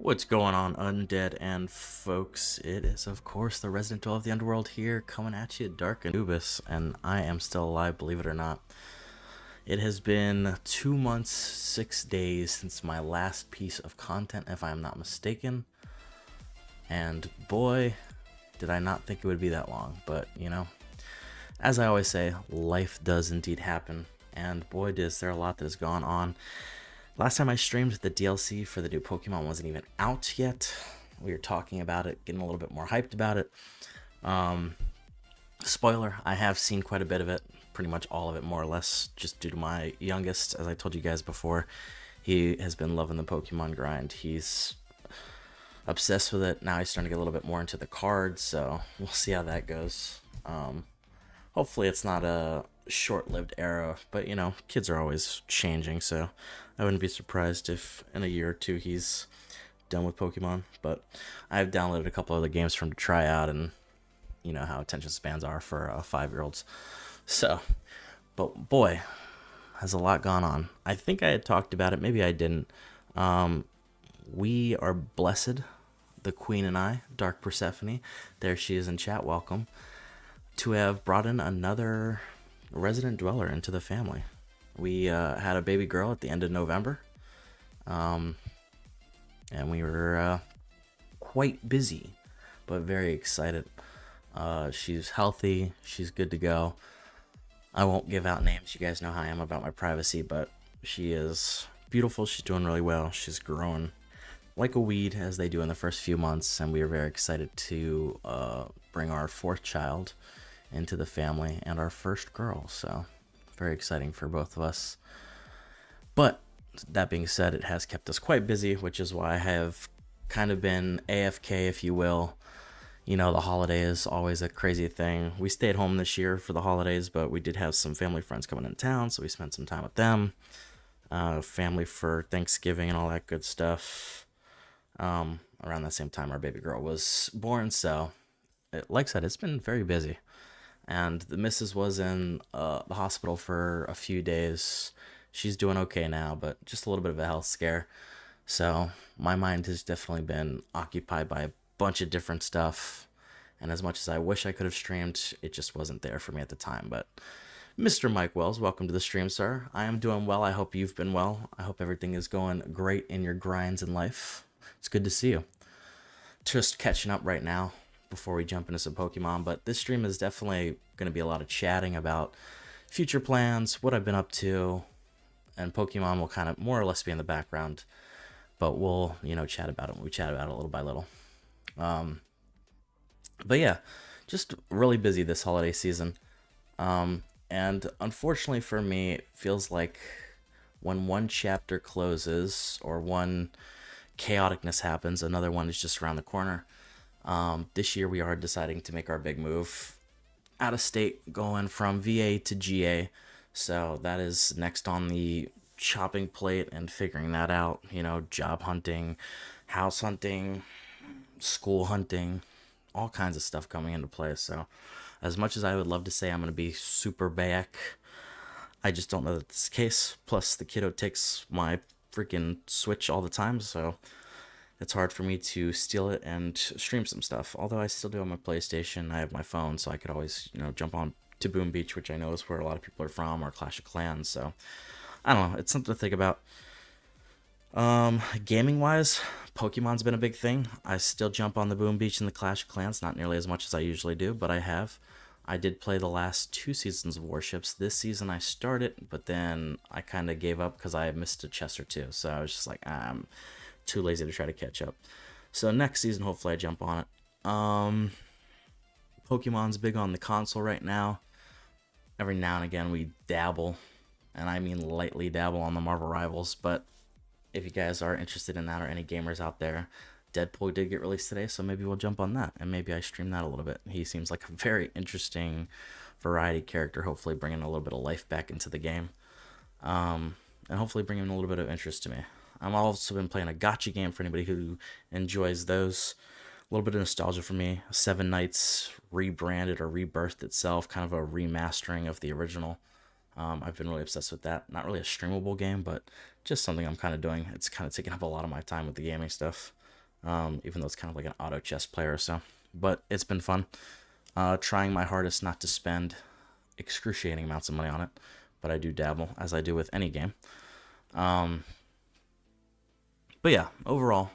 What's going on, Undead and folks? It is, of course, the Resident Dweller of the Underworld here, coming at you, Dark Anubis, and I am still alive, believe it or not. It has been 2 months, 6 days since my last piece of content, if I am not mistaken, and boy, did I not think it would be that long, but, as I always say, life does indeed happen, and boy, is there a lot that has gone on. Last time I streamed, the DLC for the new Pokemon wasn't even out yet. We were talking about it, getting a little bit more hyped about it. Spoiler, I have seen quite a bit of it, pretty much all of it more or less, just due to my youngest, as I told you guys before. He has been loving the Pokemon grind. He's obsessed with it. Now he's starting to get a little bit more into the cards, so we'll see how that goes. Hopefully it's not a short-lived era, but kids are always changing, so I wouldn't be surprised if in a year or two he's done with Pokemon. But I've downloaded a couple other games for him to try out, and you know how attention spans are for 5-year-olds. So, but boy, has a lot gone on. I think I had talked about it, maybe I didn't. We are blessed, the Queen and I, Dark Persephone, there she is in chat, welcome, to have brought in another resident dweller into the family. We had a baby girl at the end of November, and we were quite busy, but very excited. She's healthy, she's good to go. I won't give out names, you guys know how I am about my privacy, but she is beautiful, she's doing really well, she's growing like a weed, as they do in the first few months, and we are very excited to bring our fourth child into the family and our first girl, so very exciting for both of us. But that being said, it has kept us quite busy, which is why I have kind of been AFK, if you will. The holiday is always a crazy thing. We stayed home this year for the holidays, but we did have some family friends coming in town, so we spent some time with them. Family for Thanksgiving and all that good stuff. Around the same time our baby girl was born, so like I said, it's been very busy. And the missus was in the hospital for a few days. She's doing okay now, but just a little bit of a health scare. So my mind has definitely been occupied by a bunch of different stuff. And as much as I wish I could have streamed, it just wasn't there for me at the time. But Mr. Mike Wells, welcome to the stream, sir. I am doing well. I hope you've been well. I hope everything is going great in your grinds in life. It's good to see you. Just catching up right now before we jump into some Pokemon, but this stream is definitely going to be a lot of chatting about future plans, what I've been up to, and Pokemon will kind of more or less be in the background, but we'll, chat about it when we chat about it little by little. But yeah, just really busy this holiday season, and unfortunately for me, it feels like when one chapter closes or one chaoticness happens, another one is just around the corner. This year we are deciding to make our big move out of state, going from VA to GA, so that is next on the chopping plate and figuring that out, job hunting, house hunting, school hunting, all kinds of stuff coming into play. So as much as I would love to say I'm going to be super back, I just don't know that that's the case. Plus the kiddo takes my freaking Switch all the time, so it's hard for me to steal it and stream some stuff. Although I still do have my PlayStation, I have my phone, so I could always, jump on to Boom Beach, which I know is where a lot of people are from, or Clash of Clans. So I don't know, it's something to think about. Gaming wise, Pokemon's been a big thing. I still jump on the Boom Beach and the Clash of Clans, not nearly as much as I usually do, but I have. I did play the last 2 seasons of Warships. This season I started, but then I kind of gave up because I missed a chest or two. So I was just like, I'm too lazy to try to catch up. So next season, hopefully I jump on it. Pokemon's big on the console right now. Every now and again we dabble, and I mean lightly dabble on the Marvel Rivals, but if you guys are interested in that, or any gamers out there, Deadpool did get released today, so maybe we'll jump on that, and maybe I stream that a little bit. He seems like a very interesting variety character, hopefully bringing a little bit of life back into the game, and hopefully bringing a little bit of interest to me. I've also been playing a gacha game for anybody who enjoys those. A little bit of nostalgia for me. Seven Nights rebranded or rebirthed itself, kind of a remastering of the original. I've been really obsessed with that. Not really a streamable game, but just something I'm kind of doing. It's kind of taking up a lot of my time with the gaming stuff. even though it's kind of like an auto chess player or so. But it's been fun. Trying my hardest not to spend excruciating amounts of money on it, but I do dabble, as I do with any game. But yeah, overall,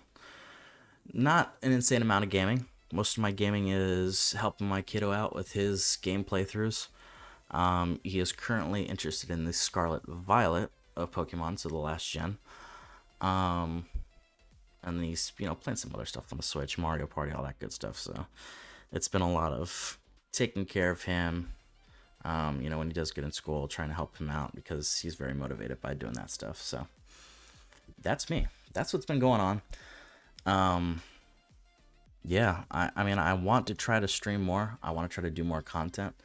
not an insane amount of gaming. Most of my gaming is helping my kiddo out with his game playthroughs. He is currently interested in the Scarlet Violet of Pokemon, so the last gen. And he's, playing some other stuff on the Switch, Mario Party, all that good stuff. So it's been a lot of taking care of him, when he does get in school, trying to help him out because he's very motivated by doing that stuff. So that's me. That's what's been going on. Yeah, I mean, I want to try to stream more. I want to try to do more content.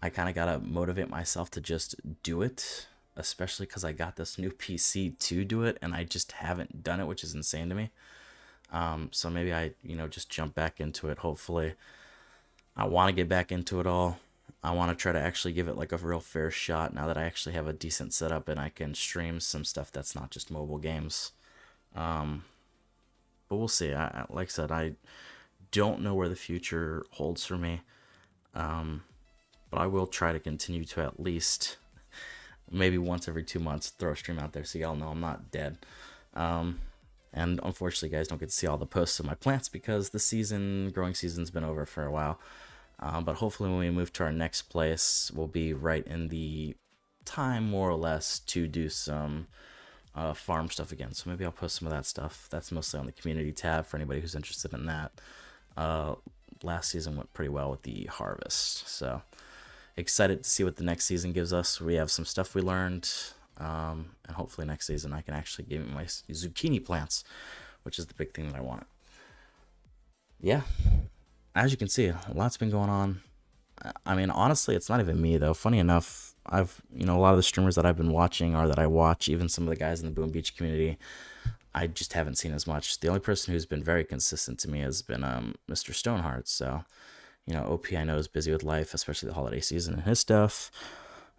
I kind of got to motivate myself to just do it, especially because I got this new PC to do it, and I just haven't done it, which is insane to me. So maybe I, just jump back into it, hopefully. I want to get back into it all. I want to try to actually give it like a real fair shot now that I actually have a decent setup and I can stream some stuff that's not just mobile games. But we'll see. Like I said, I don't know where the future holds for me. But I will try to continue to at least maybe once every 2 months throw a stream out there so y'all know I'm not dead. And unfortunately, you guys don't get to see all the posts of my plants because the growing season's been over for a while. But hopefully when we move to our next place, we'll be right in the time, more or less, to do some farm stuff again. So maybe I'll post some of that stuff. That's mostly on the community tab for anybody who's interested in that. Last season went pretty well with the harvest. So excited to see what the next season gives us. We have some stuff we learned. And hopefully next season I can actually give me my zucchini plants, which is the big thing that I want. Yeah, as you can see, a lot's been going on. I mean, honestly, it's not even me though. Funny enough, I've, a lot of the streamers that I've been watching or that I watch, even some of the guys in the Boom Beach community, I just haven't seen as much. The only person who's been very consistent to me has been Mr. Stoneheart. So, OP I know is busy with life, especially the holiday season and his stuff.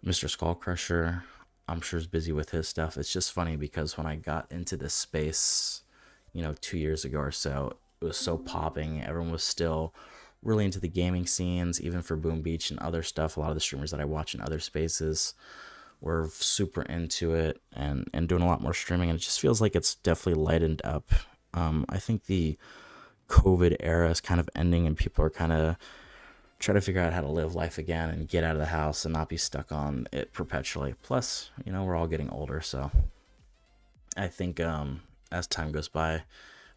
Mr. Skull Crusher, I'm sure is busy with his stuff. It's just funny because when I got into this space, 2 years ago or so, it was so popping. Everyone was still really into the gaming scenes, even for Boom Beach and other stuff. A lot of the streamers that I watch in other spaces were super into it and doing a lot more streaming. And it just feels like it's definitely lightened up. I think the COVID era is kind of ending and people are kind of trying to figure out how to live life again and get out of the house and not be stuck on it perpetually. Plus, we're all getting older. So I think as time goes by,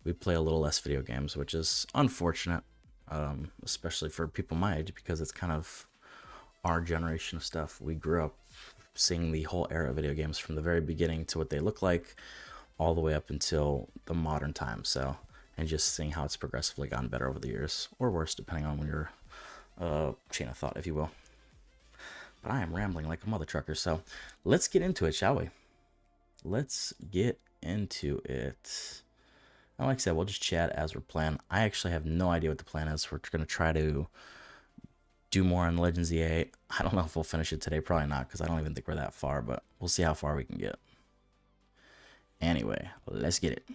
we play a little less video games, which is unfortunate, especially for people my age, because it's kind of our generation of stuff. We grew up seeing the whole era of video games from the very beginning to what they look like all the way up until the modern time. So, and just seeing how it's progressively gotten better over the years, or worse, depending on your chain of thought, if you will. But I am rambling like a mother trucker, so let's get into it, shall we? Let's get into it. And like I said, we'll just chat as we're playing. I actually have no idea what the plan is. We're going to try to do more on Legends EA. I don't know if we'll finish it today. Probably not, because I don't even think we're that far, but we'll see how far we can get. Anyway, let's get it.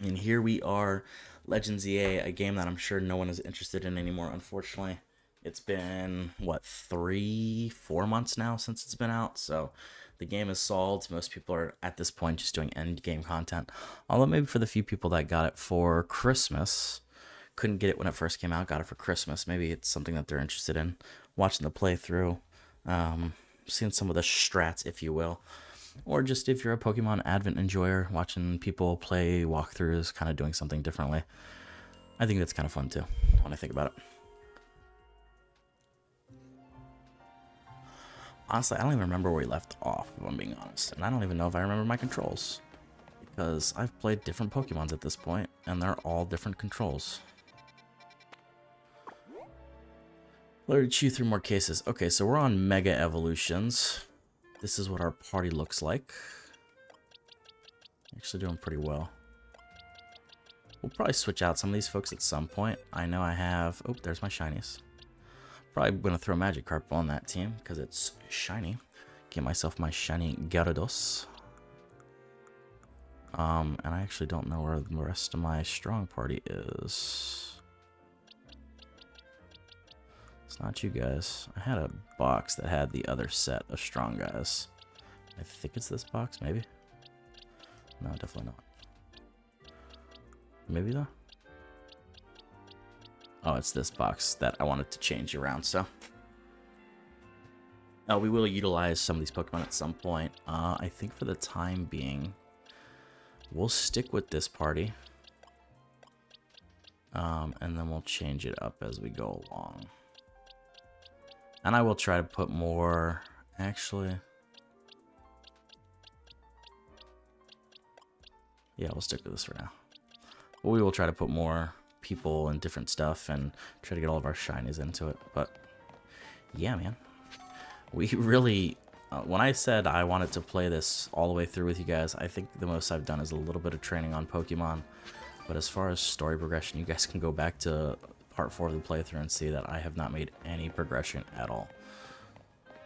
And here we are, Legends EA, a game that I'm sure no one is interested in anymore, unfortunately. It's been, 3-4 months now since it's been out, so the game is solved. Most people are, at this point, just doing end-game content. Although maybe for the few people that got it for Christmas, couldn't get it when it first came out, got it for Christmas, maybe it's something that they're interested in, watching the playthrough, seeing some of the strats, if you will. Or just if you're a Pokemon Advent enjoyer, watching people play walkthroughs, kind of doing something differently. I think that's kind of fun too, when I think about it. Honestly, I don't even remember where we left off, if I'm being honest. And I don't even know if I remember my controls. Because I've played different Pokemons at this point, and they're all different controls. Let me chew through more cases. Okay, so we're on Mega Evolutions. This is what our party looks like. Actually doing pretty well. We'll probably switch out some of these folks at some point. I know I have... Oh, there's my shinies. Probably going to throw Magikarp on that team because it's shiny. Get myself my shiny Gyarados. And I actually don't know where the rest of my strong party is. It's not you guys. I had a box that had the other set of strong guys. I think it's this box, maybe? No, definitely not. Maybe though? Oh, it's this box that I wanted to change around, so. We will utilize some of these Pokemon at some point. I think for the time being, we'll stick with this party. And then we'll change it up as we go along. And I will try to put more, actually. Yeah, we'll stick with this for now. But we will try to put more people and different stuff and try to get all of our shinies into it. But yeah, man. We really, when I said I wanted to play this all the way through with you guys, I think the most I've done is a little bit of training on Pokemon. But as far as story progression, you guys can go back to part 4 of the playthrough and see that I have not made any progression at all.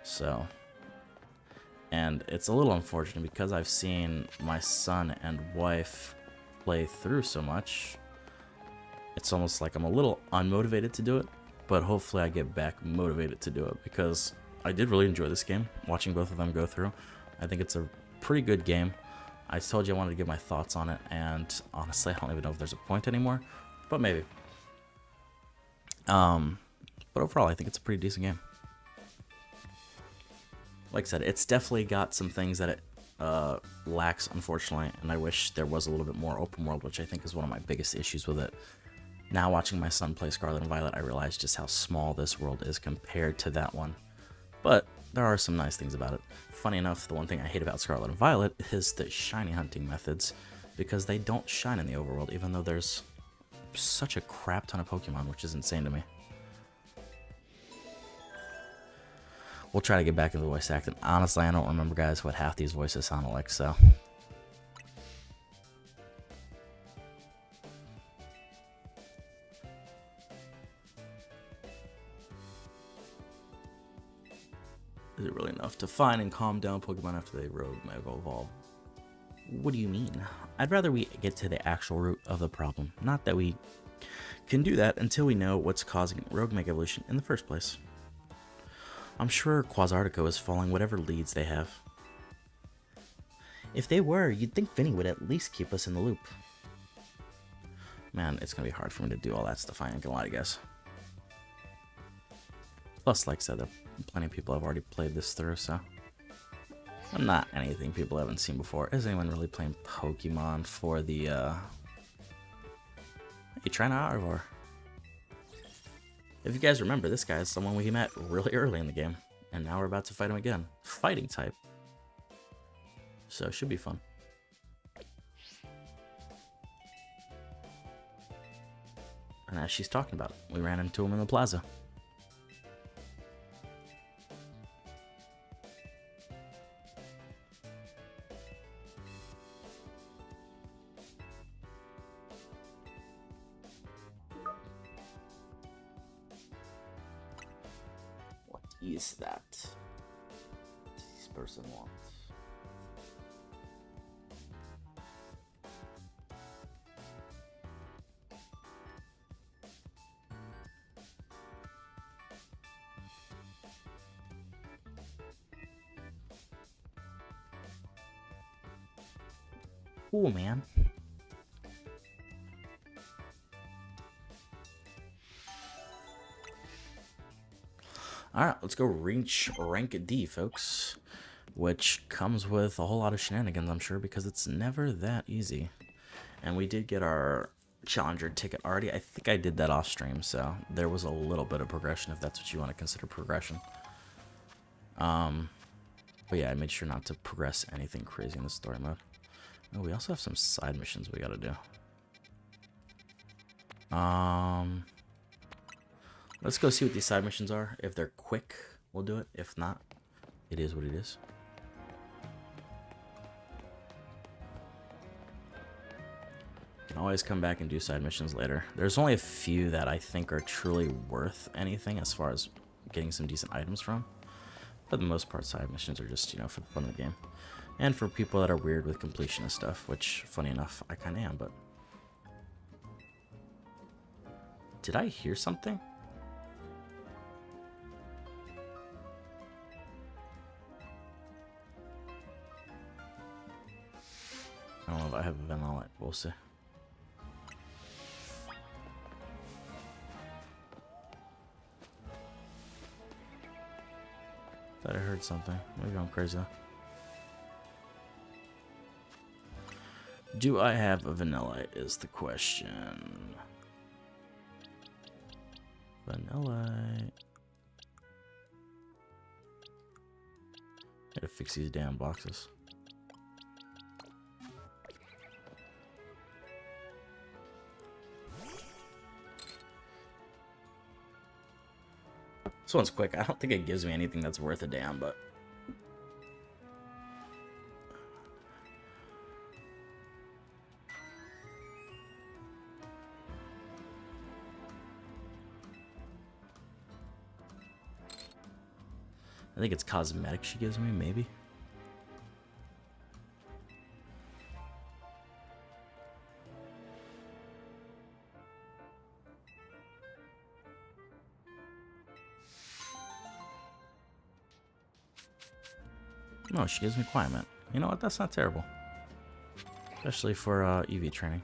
So, and it's a little unfortunate because I've seen my son and wife play through so much. It's almost like I'm a little unmotivated to do it, but hopefully I get back motivated to do it because I did really enjoy this game, watching both of them go through. I think it's a pretty good game. I told you I wanted to give my thoughts on it, and honestly, I don't even know if there's a point anymore, but maybe. But overall, I think it's a pretty decent game. Like I said, it's definitely got some things that it lacks, unfortunately, and I wish there was a little bit more open world, which I think is one of my biggest issues with it. Now, watching my son play Scarlet and Violet, I realize just how small this world is compared to that one. But there are some nice things about it. Funny enough, the one thing I hate about Scarlet and Violet is the shiny hunting methods, because they don't shine in the overworld, even though there's such a crap ton of Pokemon, which is insane to me. We'll try to get back into the voice acting. Honestly, I don't remember, guys, what half these voices sounded like, so. Is it really enough to find and calm down Pokemon after they rogue Mega Evolve? What do you mean? I'd rather we get to the actual root of the problem. Not that we can do that until we know what's causing rogue Mega Evolution in the first place. I'm sure Quasartico is following whatever leads they have. If they were, you'd think Vinny would at least keep us in the loop. Man, it's gonna be hard for me to do all that stuff, I ain't gonna lie to you guys. Plus, like I said, there are plenty of people have already played this through, so. I'm not anything people haven't seen before. Is anyone really playing Pokemon for the, Hey, trying out Arvor. If you guys remember, this guy is someone we met really early in the game, and now we're about to fight him again. Fighting type. So it should be fun. And as she's talking about it, we ran into him in the plaza. Is that this person wants? Cool, man. Alright, let's go reach rank D, folks. Which comes with a whole lot of shenanigans, I'm sure, because it's never that easy. And we did get our Challenger ticket already. I think I did that off stream, so there was a little bit of progression, if that's what you want to consider progression. But yeah, I made sure not to progress anything crazy in the story mode. Oh, we also have some side missions we gotta do. Let's go see what these side missions are. If they're quick, we'll do it. If not, it is what it is. Can always come back and do side missions later. There's only a few that I think are truly worth anything as far as getting some decent items from. For the most part, side missions are just, you know, for the fun of the game. And for people that are weird with completionist stuff, which, funny enough, I kind of am, but... Did I hear something? I don't know if I have a vanilla. We'll see. Thought I heard something. Maybe I'm crazy though. Do I have a vanilla is the question. Vanilla. Gotta fix these damn boxes. This one's quick. I don't think it gives me anything that's worth a damn, but... I think it's cosmetic she gives me, maybe. No, she gives me climate. You know what? That's not terrible. Especially for EV training.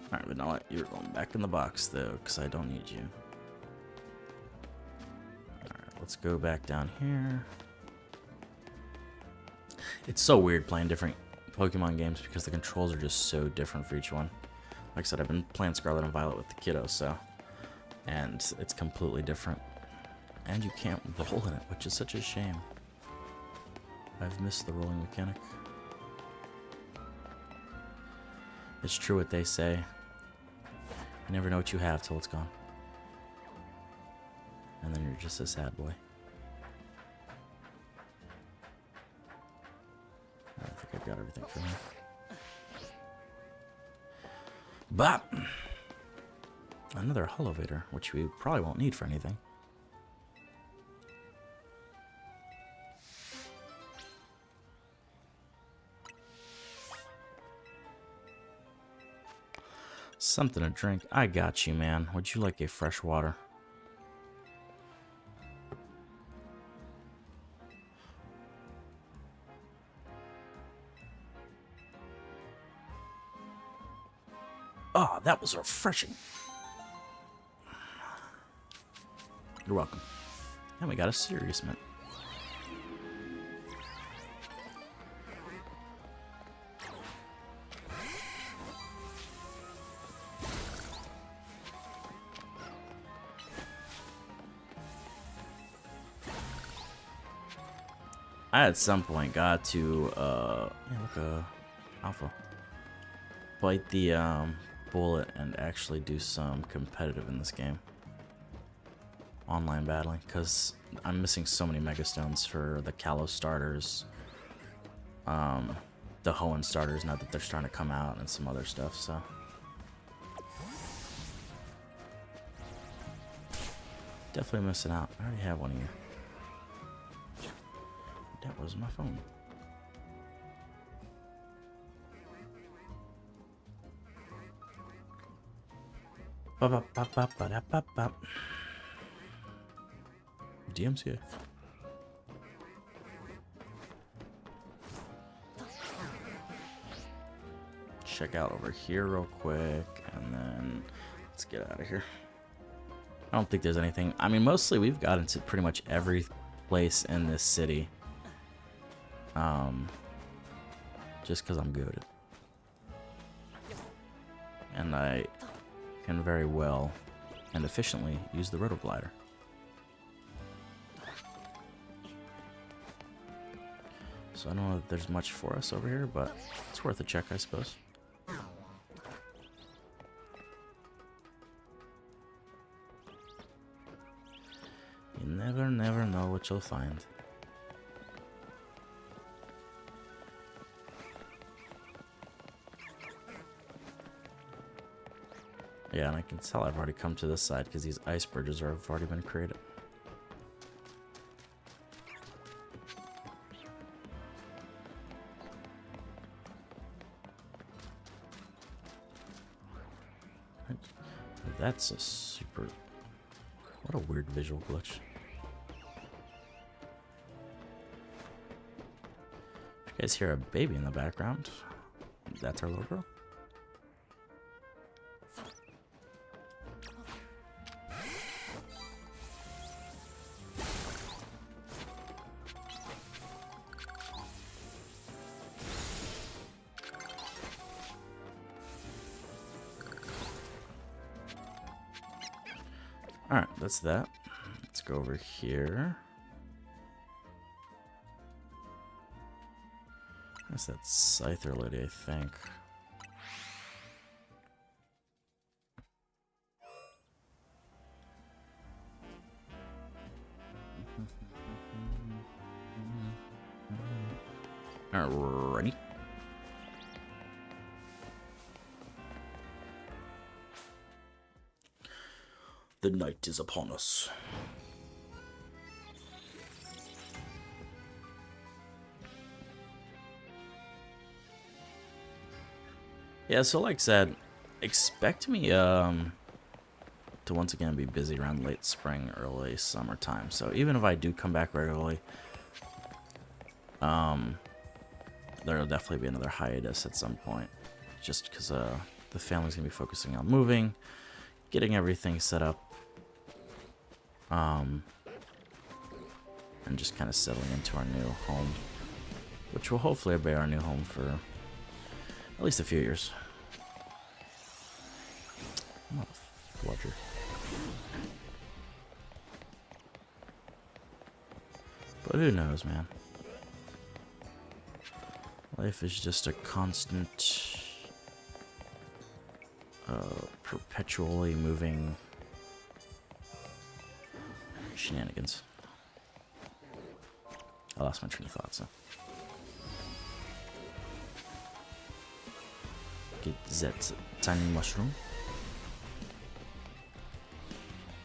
Alright, Vanilla, you're going back in the box, though, because I don't need you. Alright, let's go back down here. It's so weird playing different Pokemon games because the controls are just so different for each one. Like I said, I've been playing Scarlet and Violet with the kiddos, so... And it's completely different. And you can't roll in it, which is such a shame. I've missed the rolling mechanic. It's true what they say. You never know what you have till it's gone. And then you're just a sad boy. I think I've got everything for me. But another elevator, which we probably won't need for anything. Something to drink. I got you, man. Would you like a fresh water? Oh, that was refreshing. You're welcome. And we got a serious mint. I at some point got to alpha. Bite the bullet and actually do some competitive in this game. Online battling, because I'm missing so many megastones for the Kalos starters, the Hoenn starters now that they're starting to come out, and some other stuff, so. Definitely missing out. I already have one of you. That was my phone. DMCA. Check out over here real quick, and then let's get out of here. I don't think there's anything. I mean, mostly we've got into pretty much every place in this city. Just because I'm good. And I can very well and efficiently use the rotoglider. So I don't know if there's much for us over here, but it's worth a check, I suppose. You never know what you'll find. Yeah, and I can tell I've already come to this side because these ice bridges have already been created. That's a super... What a weird visual glitch. If you guys hear a baby in the background, that's our little girl. Alright, that's that. Let's go over here. That's that Scyther lady, I think. Alrighty. The night is upon us. Yeah, so like I said, expect me to once again be busy around late spring, early summertime. So even if I do come back regularly, there'll definitely be another hiatus at some point, just because the family's gonna be focusing on moving, getting everything set up, and just kind of settling into our new home, which will hopefully be our new home for at least a few years. I'm not a fludger. But who knows, man? Life is just a constant, perpetually moving shenanigans. I lost my train of thought, so. Get that tiny mushroom.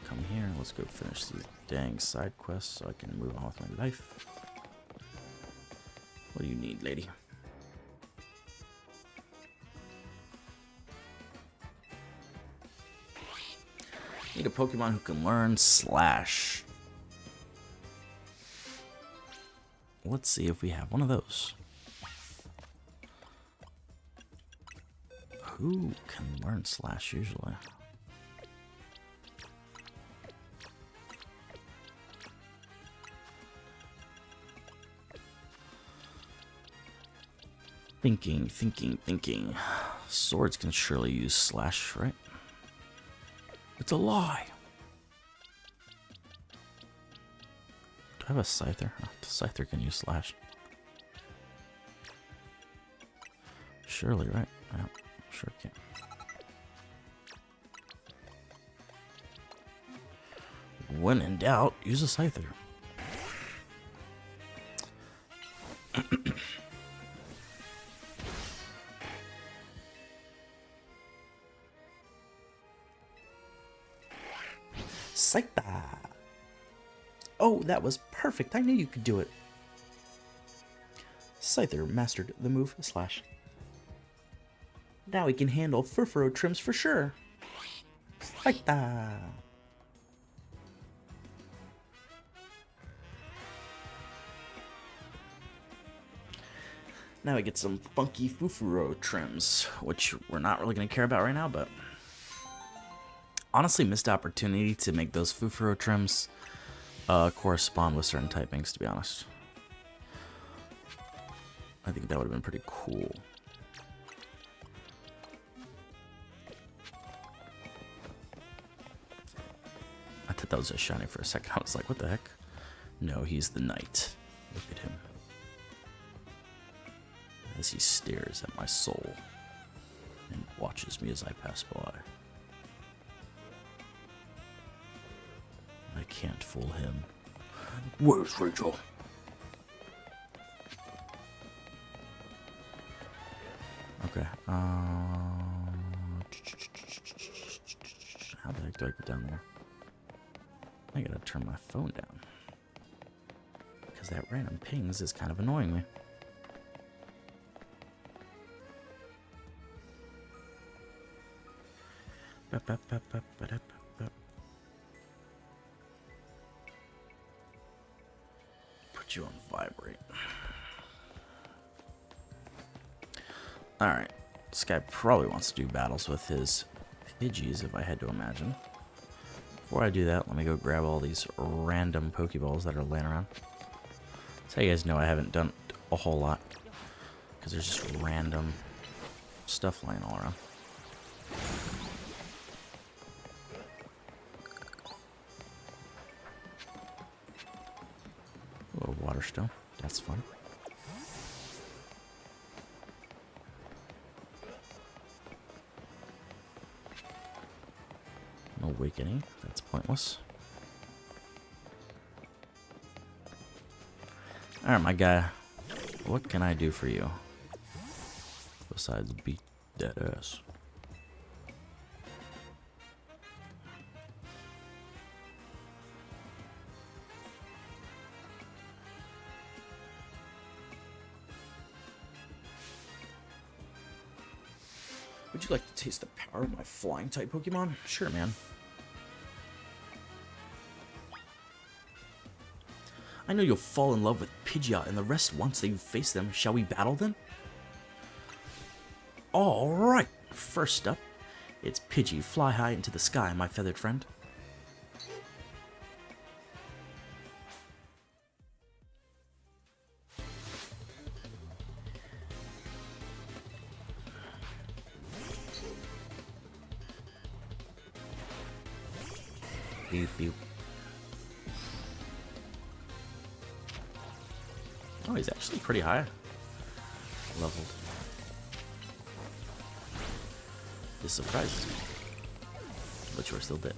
Come here, let's go finish these dang side quests so I can move on with my life. What do you need, lady? Need a Pokemon who can learn Slash. Let's see if we have one of those. Who can learn Slash usually? Thinking. Swords can surely use Slash, right? It's a lie. Do I have a Scyther? Oh, the Scyther can use Slash. Surely, right? Yeah, sure it can. When in doubt, use a Scyther. Scyther! Oh, that was perfect. I knew you could do it. Scyther mastered the move Slash. Now he can handle furfuro trims for sure. Scyther! Now we get some funky furfuro trims, which we're not really going to care about right now, but honestly missed opportunity to make those furfuro trims correspond with certain typings, to be honest. I think that would have been pretty cool. I thought that was just shiny for a second. I was like, what the heck? No, he's the knight. Look at him. As he stares at my soul and watches me as I pass by. I can't fool him. Where's Rachel? Okay. How the heck do I get down there? I gotta turn my phone down. Because that random pings is kind of annoying me. Put you on vibrate. Alright. This guy probably wants to do battles with his Pidgeys, if I had to imagine. Before I do that, let me go grab all these random Pokeballs that are laying around. So you guys know I haven't done a whole lot. Because there's just random stuff laying all around. A little water stone. That's fun. No awakening. That's pointless. Alright, my guy. What can I do for you? Besides beat that ass. Would you like to taste the power of my flying type Pokemon? Sure, man. I know you'll fall in love with Pidgeot and the rest once that you face them. Shall we battle them? Alright, first up, it's Pidgey. Fly high into the sky, my feathered friend. Beep, beep. Oh, he's actually pretty high leveled. This surprises me. But you are still dead.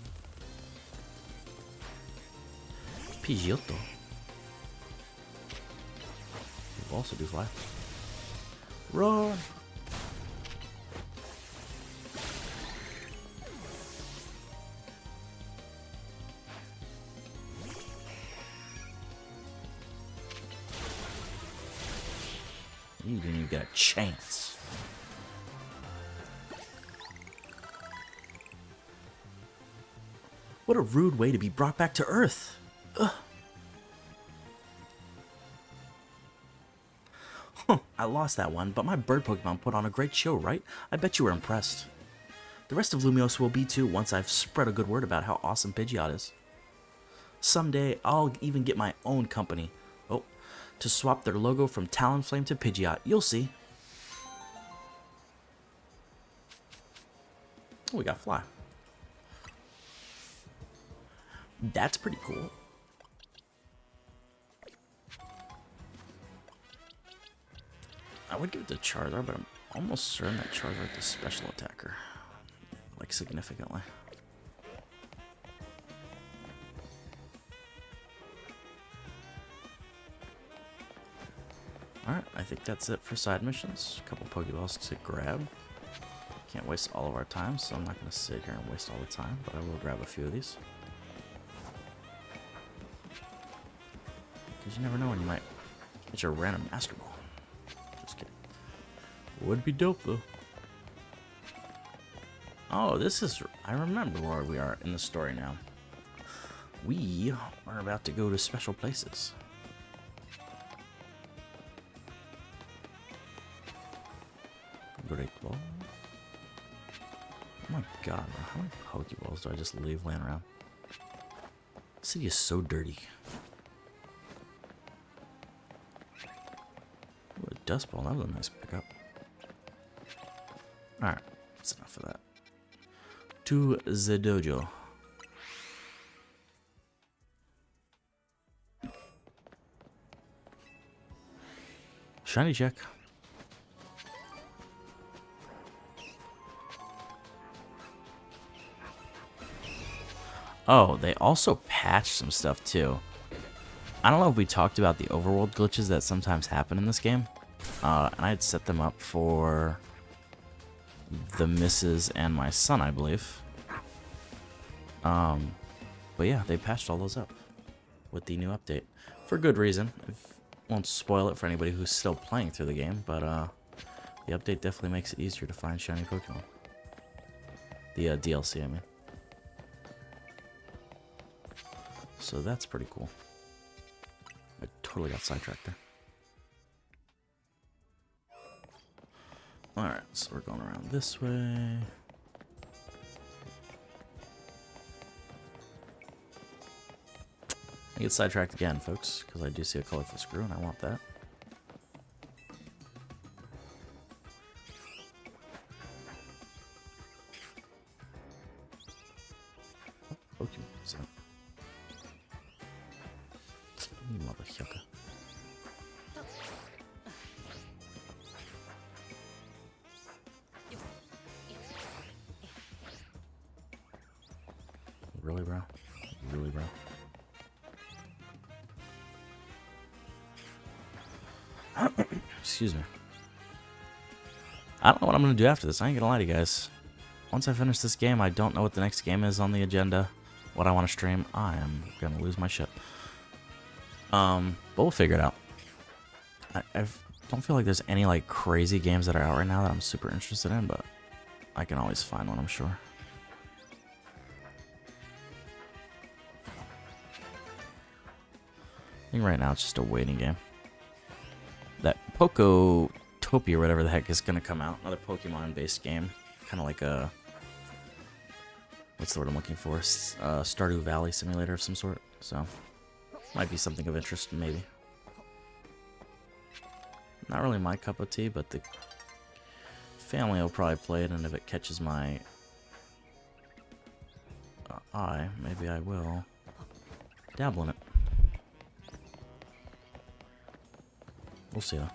Pidgeotto. You also do fly. Run! You didn't even get a chance. What a rude way to be brought back to Earth. Ugh. Huh, I lost that one, but my bird Pokemon put on a great show, right? I bet you were impressed. The rest of Lumiose will be too once I've spread a good word about how awesome Pidgeot is. Someday, I'll even get my own company. Oh, to swap their logo from Talonflame to Pidgeot. You'll see. Oh, we got Fly. That's pretty cool. I would give it to Charizard, but I'm almost certain that Charizard is special attacker. Like, significantly. Alright, I think that's it for side missions. A couple Pokeballs to grab. Can't waste all of our time, so I'm not going to sit here and waste all the time, but I will grab a few of these. Because you never know when you might get your random Master Ball. Just kidding. Would be dope, though. Oh, this is... I remember where we are in the story now. We are about to go to special places. Great ball. Oh my god, bro. How many Pokeballs do I just leave laying around? The city is so dirty. Ooh, a Dust Ball. That was a nice pickup. Alright, that's enough of that. To the dojo. Shiny check. Oh, they also patched some stuff too. I don't know if we talked about the overworld glitches that sometimes happen in this game. And I had set them up for the missus and my son, I believe. But yeah, they patched all those up with the new update for good reason. I won't spoil it for anybody who's still playing through the game, but the update definitely makes it easier to find shiny Pokemon. The DLC, I mean. So that's pretty cool. I totally got sidetracked there. Alright, so we're going around this way. I get sidetracked again, folks, because I do see a colorful screw and I want that. Oh, Pokemon. So. You motherfucker. Really, bro? Really, bro? Excuse me. I don't know what I'm going to do after this. I ain't going to lie to you guys. Once I finish this game, I don't know what the next game is on the agenda. What I want to stream. I am going to lose my shit. But we'll figure it out. I don't feel like there's any like crazy games that are out right now that I'm super interested in, but I can always find one, I'm sure. I think right now it's just a waiting game. That Pokotopia, whatever the heck, is going to come out. Another Pokemon-based game. Kind of like a... What's the word I'm looking for? Stardew Valley simulator of some sort. So, might be something of interest, maybe. Not really my cup of tea, but the family will probably play it, and if it catches my eye, maybe I will dabble in it. We'll see though.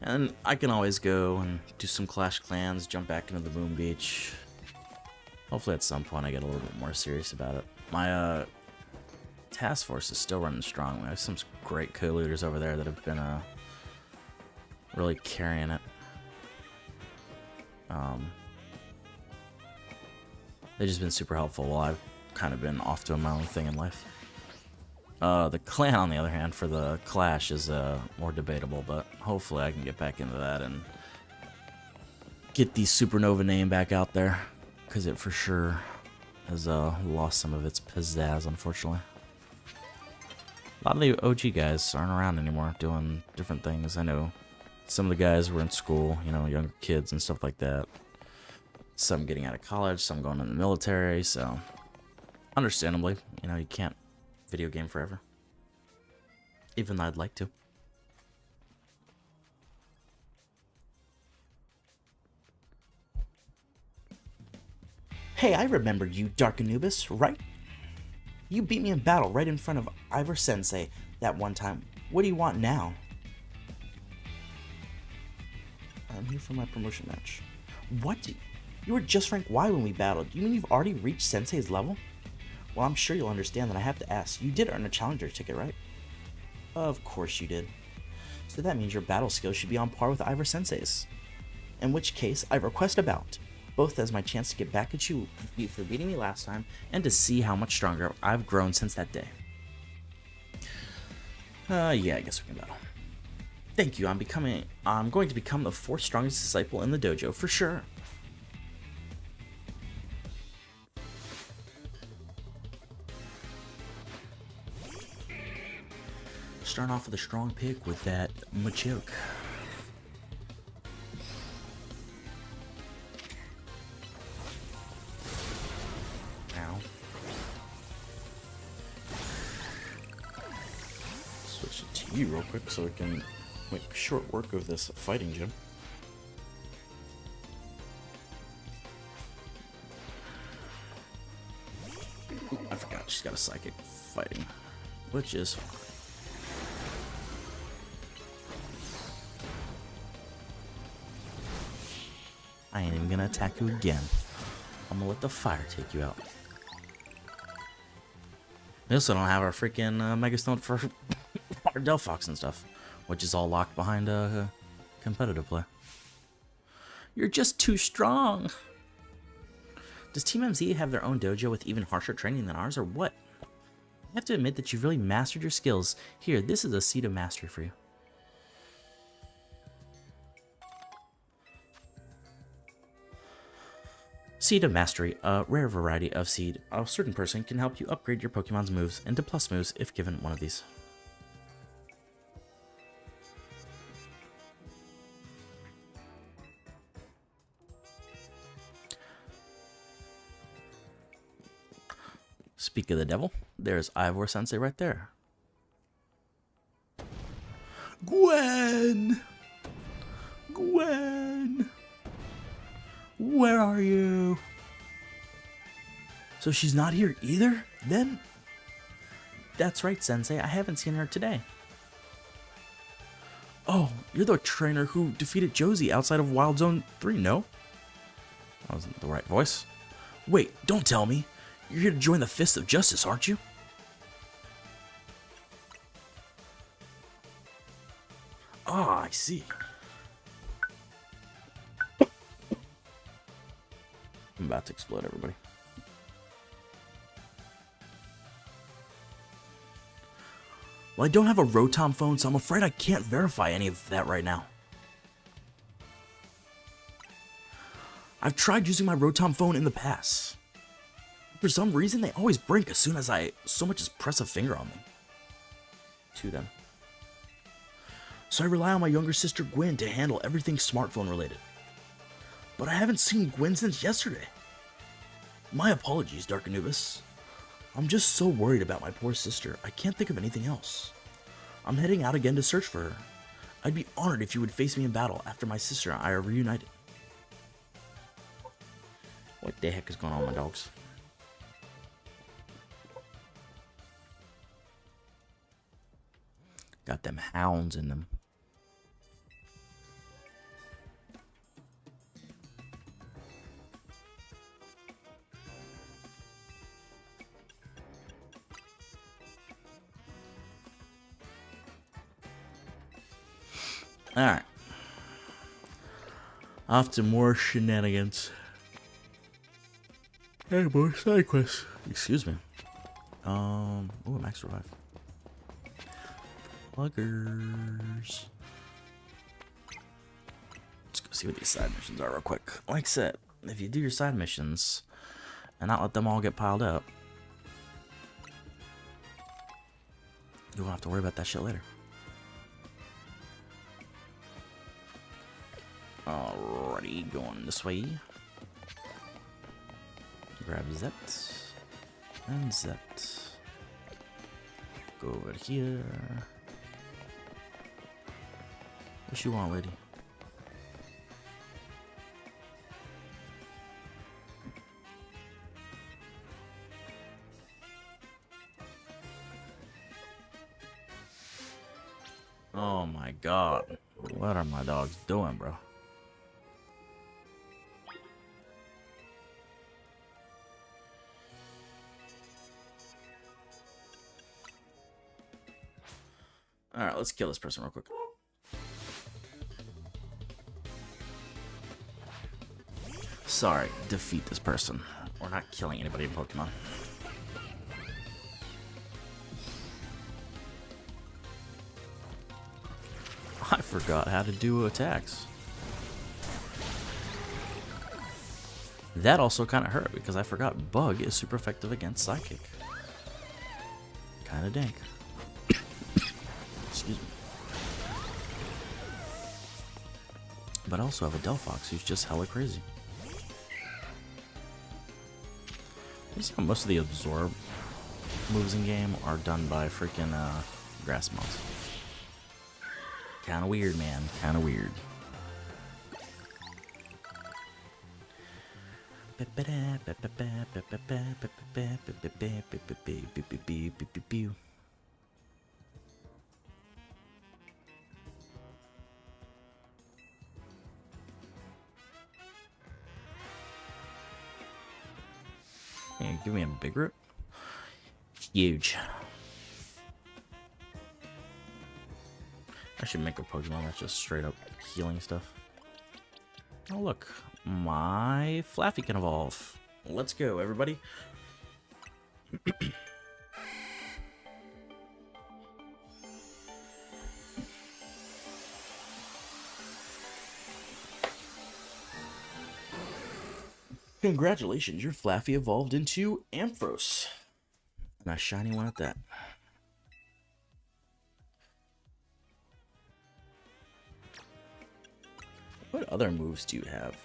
And I can always go and do some Clash Clans, jump back into the Boom Beach. Hopefully at some point I get a little bit more serious about it. My task force is still running strong. I have some great co-leaders over there that have been really carrying it. They've just been super helpful while I've kind of been off doing my own thing in life. The clan, on the other hand, for the Clash is more debatable, but hopefully I can get back into that and get the Supernova name back out there, because it for sure has lost some of its pizzazz, unfortunately. A lot of the OG guys aren't around anymore doing different things. I know some of the guys were in school, you know, younger kids and stuff like that. Some getting out of college, some going in the military, so understandably, you know, you can't video game forever. Even though I'd like to. Hey, I remember you, Dark Anubis, right? You beat me in battle right in front of Ivor Sensei that one time. What do you want now? I'm here for my promotion match. What? You were just rank Y when we battled. You mean you've already reached Sensei's level? Well, I'm sure you'll understand that I have to ask. You did earn a challenger ticket, right? Of course you did. So that means your battle skills should be on par with Ivor Sensei's. In which case, I request a bout. Both as my chance to get back at you for beating me last time, and to see how much stronger I've grown since that day. Yeah, I guess we can battle. Thank you, I'm going to become the 4th strongest disciple in the dojo, for sure. Starting off with a strong pick with that Machoke. Ow. Switch it to you real quick so we can make short work of this fighting gym. Ooh, I forgot, she's got a psychic fighting, which is fine. I ain't even gonna attack you again. I'm gonna let the fire take you out. We also don't have our freaking Mega Stone for our Delphox and stuff, which is all locked behind competitive play. You're just too strong. Does Team MZ have their own dojo with even harsher training than ours, or what? I have to admit that you've really mastered your skills. Here, this is a seed of mastery for you. Seed of Mastery, a rare variety of seed. A certain person can help you upgrade your Pokemon's moves into plus moves if given one of these. Speak of the devil, there's Ivor Sensei right there. Gwen! Gwen! Where are you? So she's not here either, then? That's right, Sensei. I haven't seen her today. Oh, you're the trainer who defeated Josie outside of Wild Zone 3, no? That wasn't the right voice. Wait, don't tell me. You're here to join the Fist of Justice, aren't you? Ah, I see. I'm about to explode, everybody. Well, I don't have a Rotom phone, so I'm afraid I can't verify any of that right now. I've tried using my Rotom phone in the past. For some reason, they always break as soon as I so much as press a finger on them. To them. So I rely on my younger sister Gwen to handle everything smartphone related. But I haven't seen Gwen since yesterday. My apologies, Dark Anubis. I'm just so worried about my poor sister, I can't think of anything else. I'm heading out again to search for her. I'd be honored if you would face me in battle after my sister and I are reunited. What the heck is going on, my dogs? Got them hounds in them. Alright. Off to more shenanigans. Hey, more side quests. Excuse me. Oh, max revive. Pluggers. Let's go see what these side missions are real quick. Like I said, if you do your side missions and not let them all get piled up, you won't have to worry about that shit later. Alrighty, going this way. Grab Zet and Zet. Go over here. What you want, lady? Oh my god. What are my dogs doing, bro? Alright, let's kill this person real quick. Sorry, defeat this person. We're not killing anybody in Pokemon. I forgot how to do attacks. That also kind of hurt because I forgot Bug is super effective against Psychic. Kind of dank. Excuse me. But I also have a Delphox who's just hella crazy. You see how most of the absorb moves in game are done by freaking grass mods. Kinda weird, man. Kinda weird. Hey, give me a big rip. Huge. I should make a Pokemon that's just straight up healing stuff. Oh, look. My Flaffy can evolve. Let's go, everybody. Congratulations, your Flaffy evolved into Ampharos. And a shiny one at that. What other moves do you have?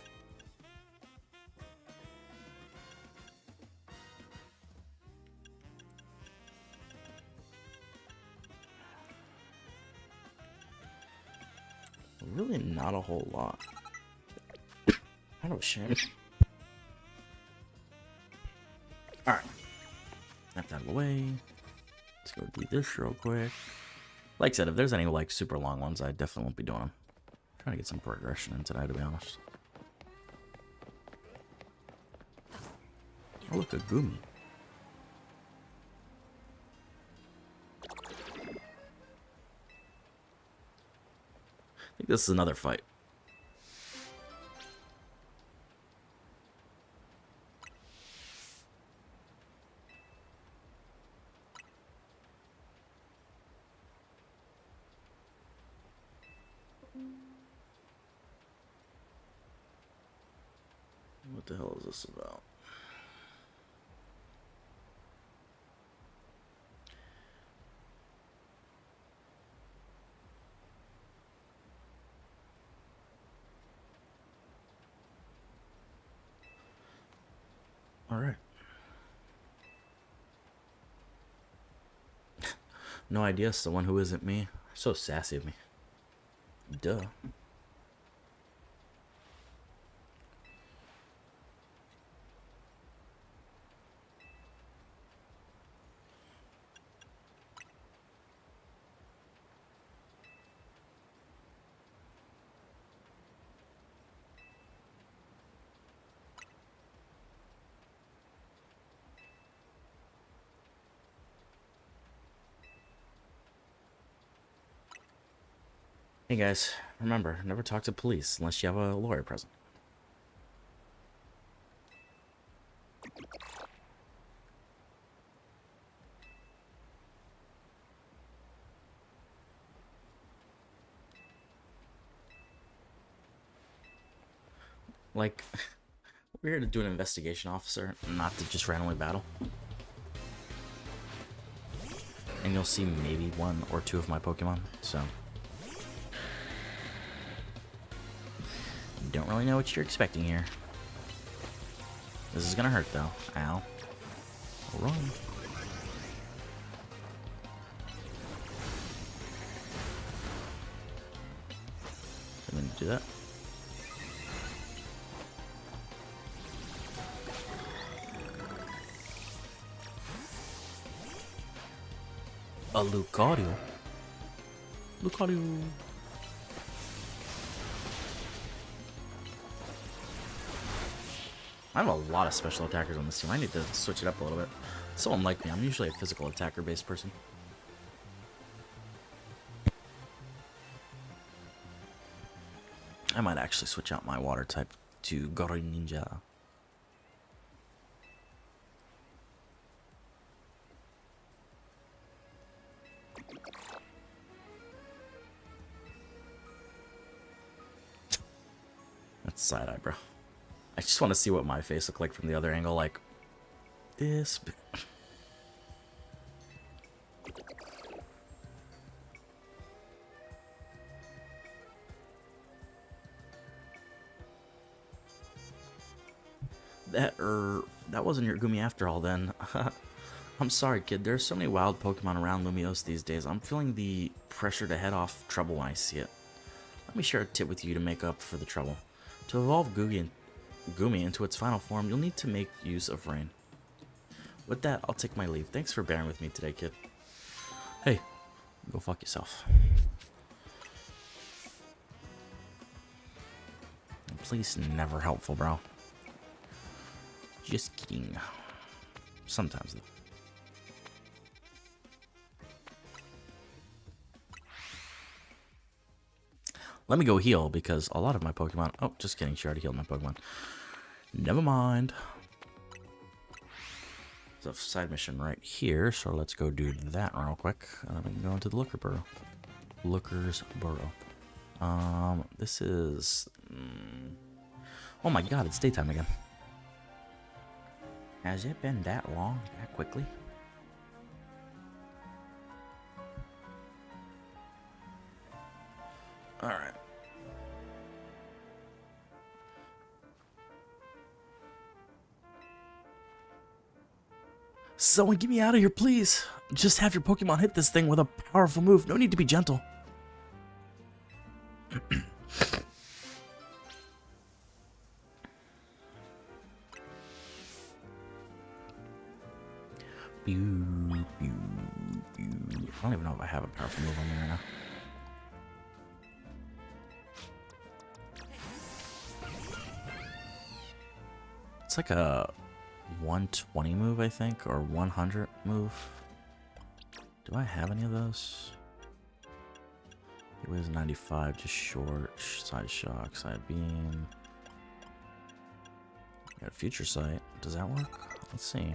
Really not a whole lot. I don't share. Alright. Knock that away. Let's go do this real quick. Like I said, if there's any like super long ones, I definitely won't be doing them. I'm trying to get some progression in today, to be honest. Oh, look, a Gumi. I think this is another fight. What the hell is this about? All right. No idea, someone who isn't me. So sassy of me. Duh. Hey guys, remember, never talk to police unless you have a lawyer present. Like, we're here to do an investigation, officer, not to just randomly battle. And you'll see maybe one or two of my Pokemon, so... Don't really know what you're expecting here. This is gonna hurt though. Ow. Run. I'm gonna do that. A Lucario. Lucario. I have a lot of special attackers on this team. I need to switch it up a little bit. So unlike me, I'm usually a physical attacker-based person. I might actually switch out my water type to Greninja. That's side eye, bro. I just want to see what my face looked like from the other angle, like this. That wasn't your Gumi after all then. I'm sorry, kid. There's so many wild Pokemon around Lumiose these days. I'm feeling the pressure to head off trouble when I see it. Let me share a tip with you to make up for the trouble. To evolve Gumi into its final form, you'll need to make use of rain. With that, I'll take my leave. Thanks for bearing with me today, kid. Hey, go fuck yourself. Please, never helpful, bro. Just kidding. Sometimes, though. Let me go heal, because a lot of my Pokemon... Oh, just kidding. She already healed my Pokemon. Never mind. There's a side mission right here, so let's go do that real quick. And then we can go into the Looker Burrow. Looker's Burrow. This is... Oh my god, it's daytime again. Has it been that long, that quickly? Alright. Someone get me out of here, please. Just have your Pokemon hit this thing with a powerful move. No need to be gentle. Pew, pew, pew. I don't even know if I have a powerful move on me right now. It's like a 120 move, I think, or 100 move. Do I have any of those? It was 95, just short, side shock, side beam. Got future sight. Does that work? Let's see.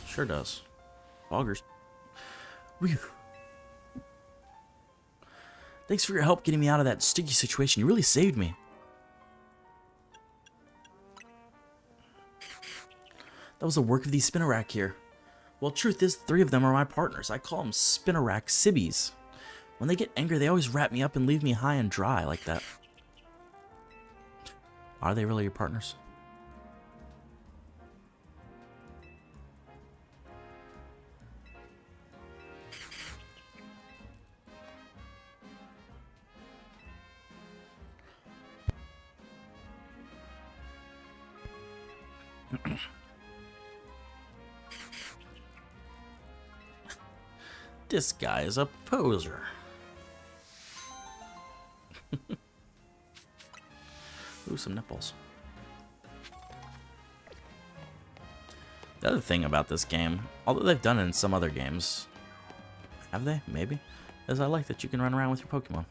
Sure does. Boggers. Whew. Thanks for your help getting me out of that sticky situation. You really saved me. That was the work of these Spinarak here. Well, truth is, 3 of them are my partners. I call them Spinarak Sibbies. When they get angry, they always wrap me up and leave me high and dry like that. Are they really your partners? This guy is a poser. Ooh, some nipples. The other thing about this game, although they've done it in some other games, have they? Maybe? Is I like that you can run around with your Pokemon.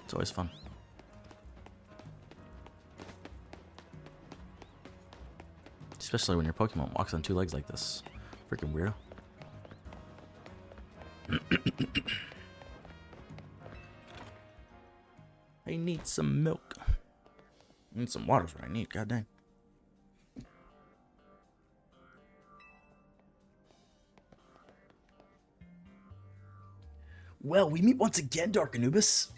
It's always fun. Especially when your Pokemon walks on 2 legs like this. Freaking weirdo. I need some milk. I need some water is what I need, god dang. Well, we meet once again, Dark Anubis.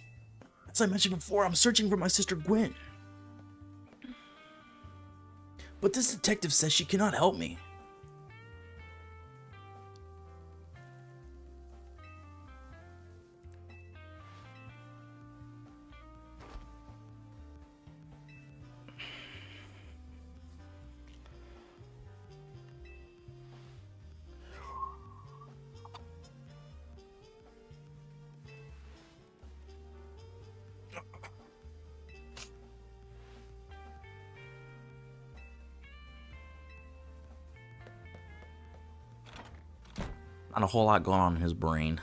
As I mentioned before, I'm searching for my sister Gwen. But this detective says she cannot help me. Not a whole lot going on in his brain.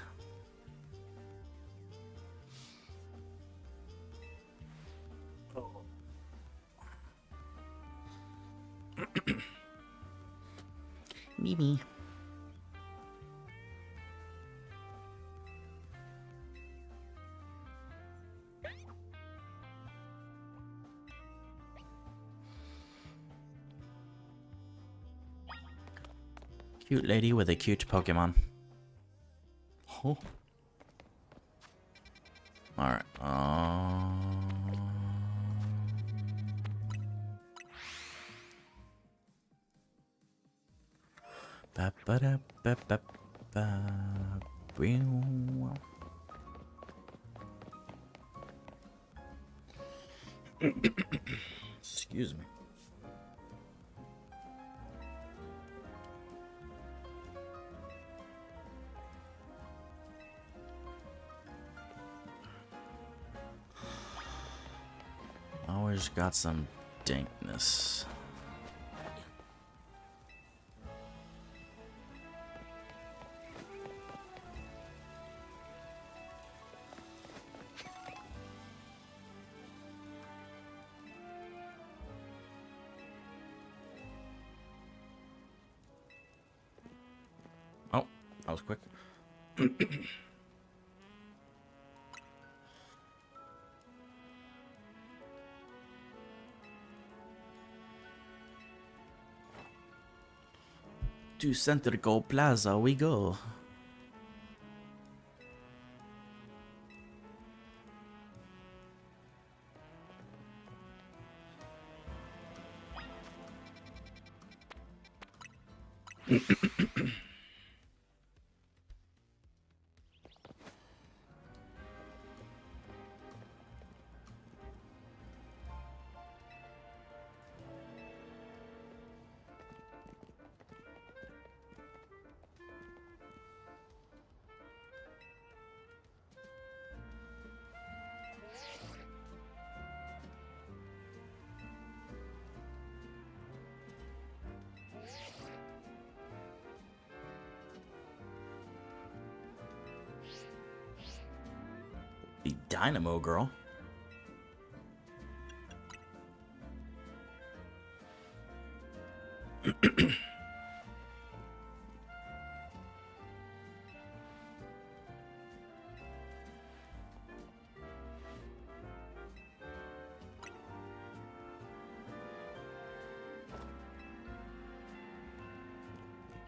Mimi. Cute lady with a cute Pokemon. Oh. Alright. Ba ba da ba ba ba. Excuse me. Always got some dankness. That was quick. To Centrical Plaza we go. The Dynamo Girl.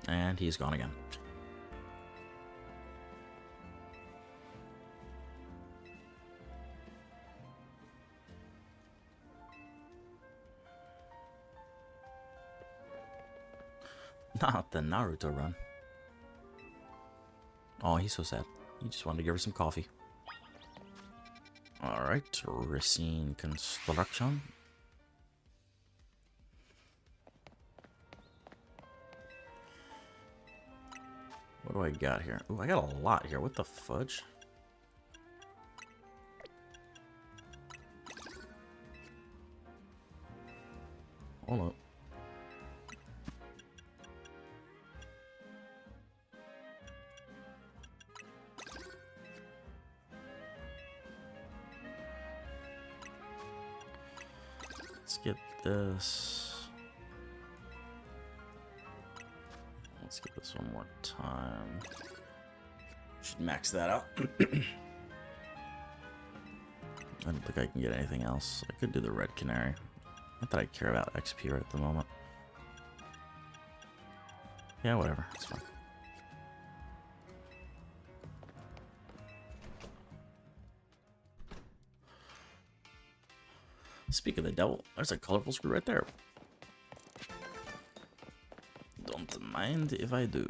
And he's gone again. Not the Naruto run. Oh, he's so sad. He just wanted to give her some coffee. Alright, Racine Construction. What do I got here? Ooh, I got a lot here. What the fudge? Hold up. Let's get this. Let's get this one more time. Should max that out. I don't think I can get anything else. I could do the Red Canary. Not that I care about XP right at the moment. Yeah, whatever. It's fine. Speak of the devil, there's a colorful screw right there. Don't mind if I do.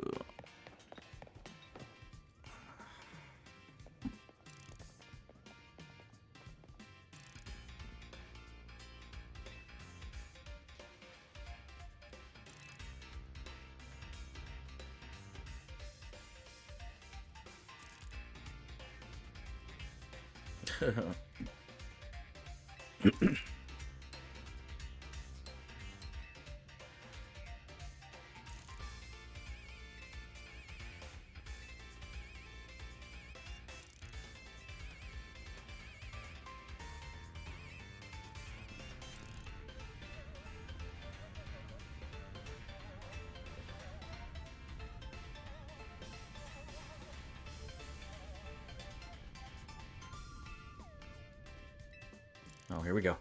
Oh, here we go.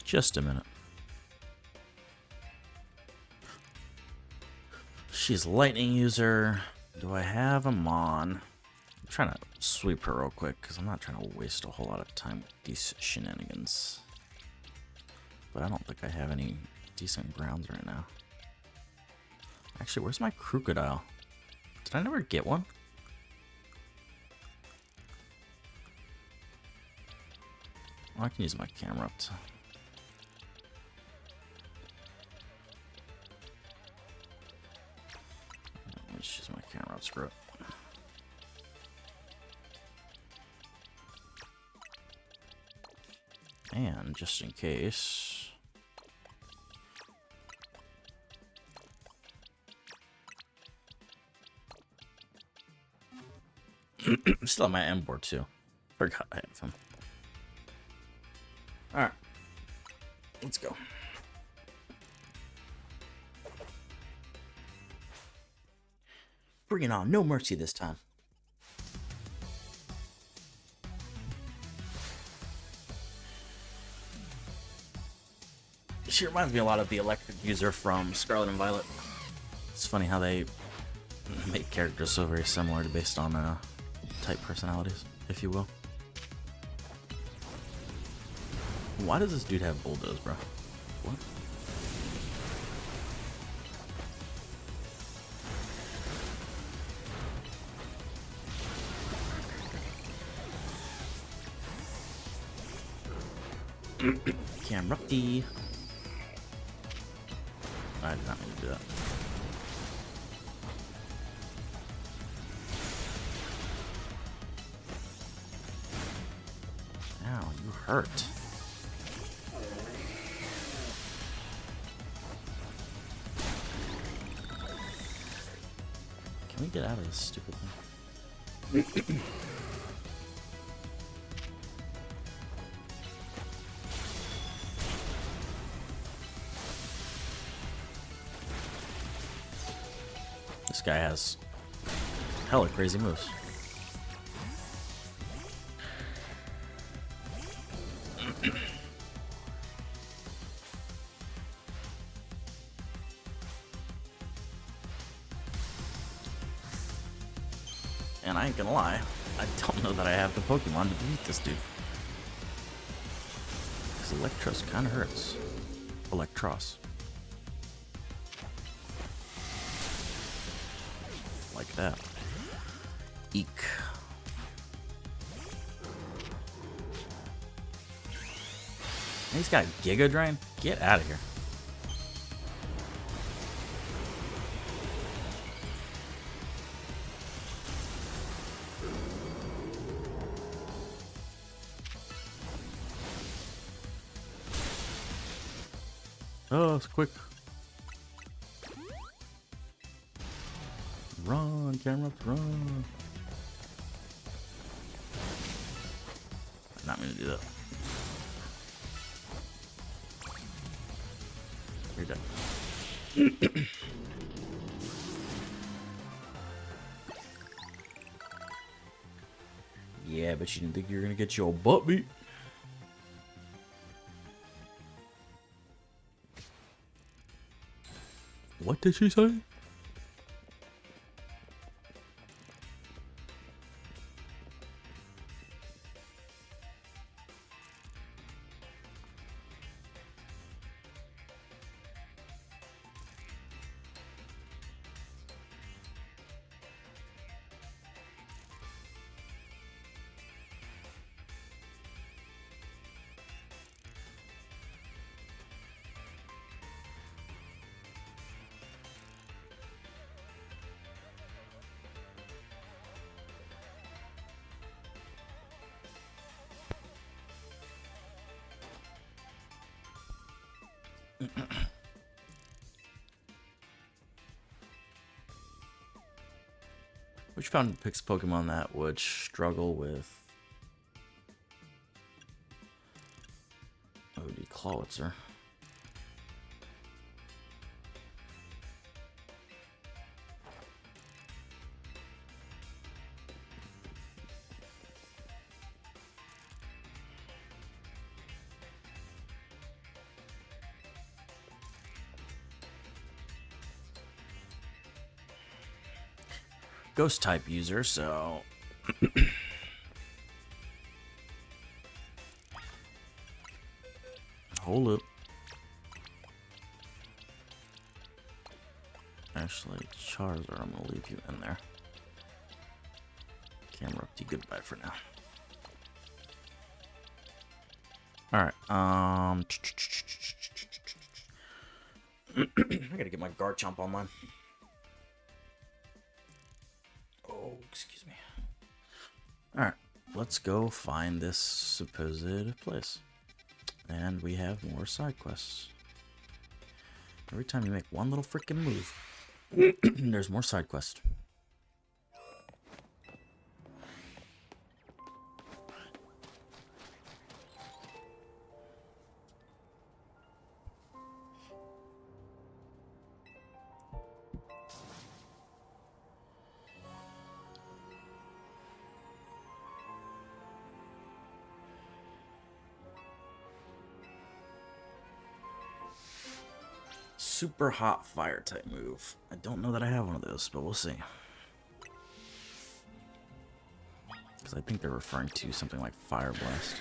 Just a minute. She's lightning user. Do I have him on? I'm trying to sweep her real quick because I'm not trying to waste a whole lot of time with these shenanigans. But I don't think I have any decent grounds right now. Actually, where's my crocodile? Did I never get one? Oh, I can use my camera up to... Let's use my camera up, screw it. And just in case... Still on my M board too. Forgot I have him. Alright. Let's go. Bring it on. No mercy this time. She reminds me a lot of the electric user from Scarlet and Violet. It's funny how they make characters so very similar based on type personalities, if you will. Why does this dude have bulldoze, bro? What? Camrupty. I did not mean to do that. Ow, you hurt. Can we get out of this stupid thing? This guy has hella crazy moves. And I ain't gonna lie, I don't know that I have the Pokemon to beat this dude. Because Electros kinda hurts. Electros. Like that. Eek. And he's got Giga Drain? Get out of here. Oh, it's quick. Run, camera, run. I'm not gonna do that. You're done. Yeah, but you didn't think you were gonna get your butt beat. What did she say? Which fountain picks Pokemon that would struggle with OD Clawitzer? Ghost type user, so hold up. Actually, Charizard, I'm gonna leave you in there. Camera up to goodbye for now. Alright, I gotta get my Garchomp online. Oh, excuse me. Alright, let's go find this supposed place. And we have more side quests. Every time you make one little freaking move, there's more side quests. super hot fire type move. I don't know that I have one of those, but we'll see. Because I think they're referring to something like Fire Blast.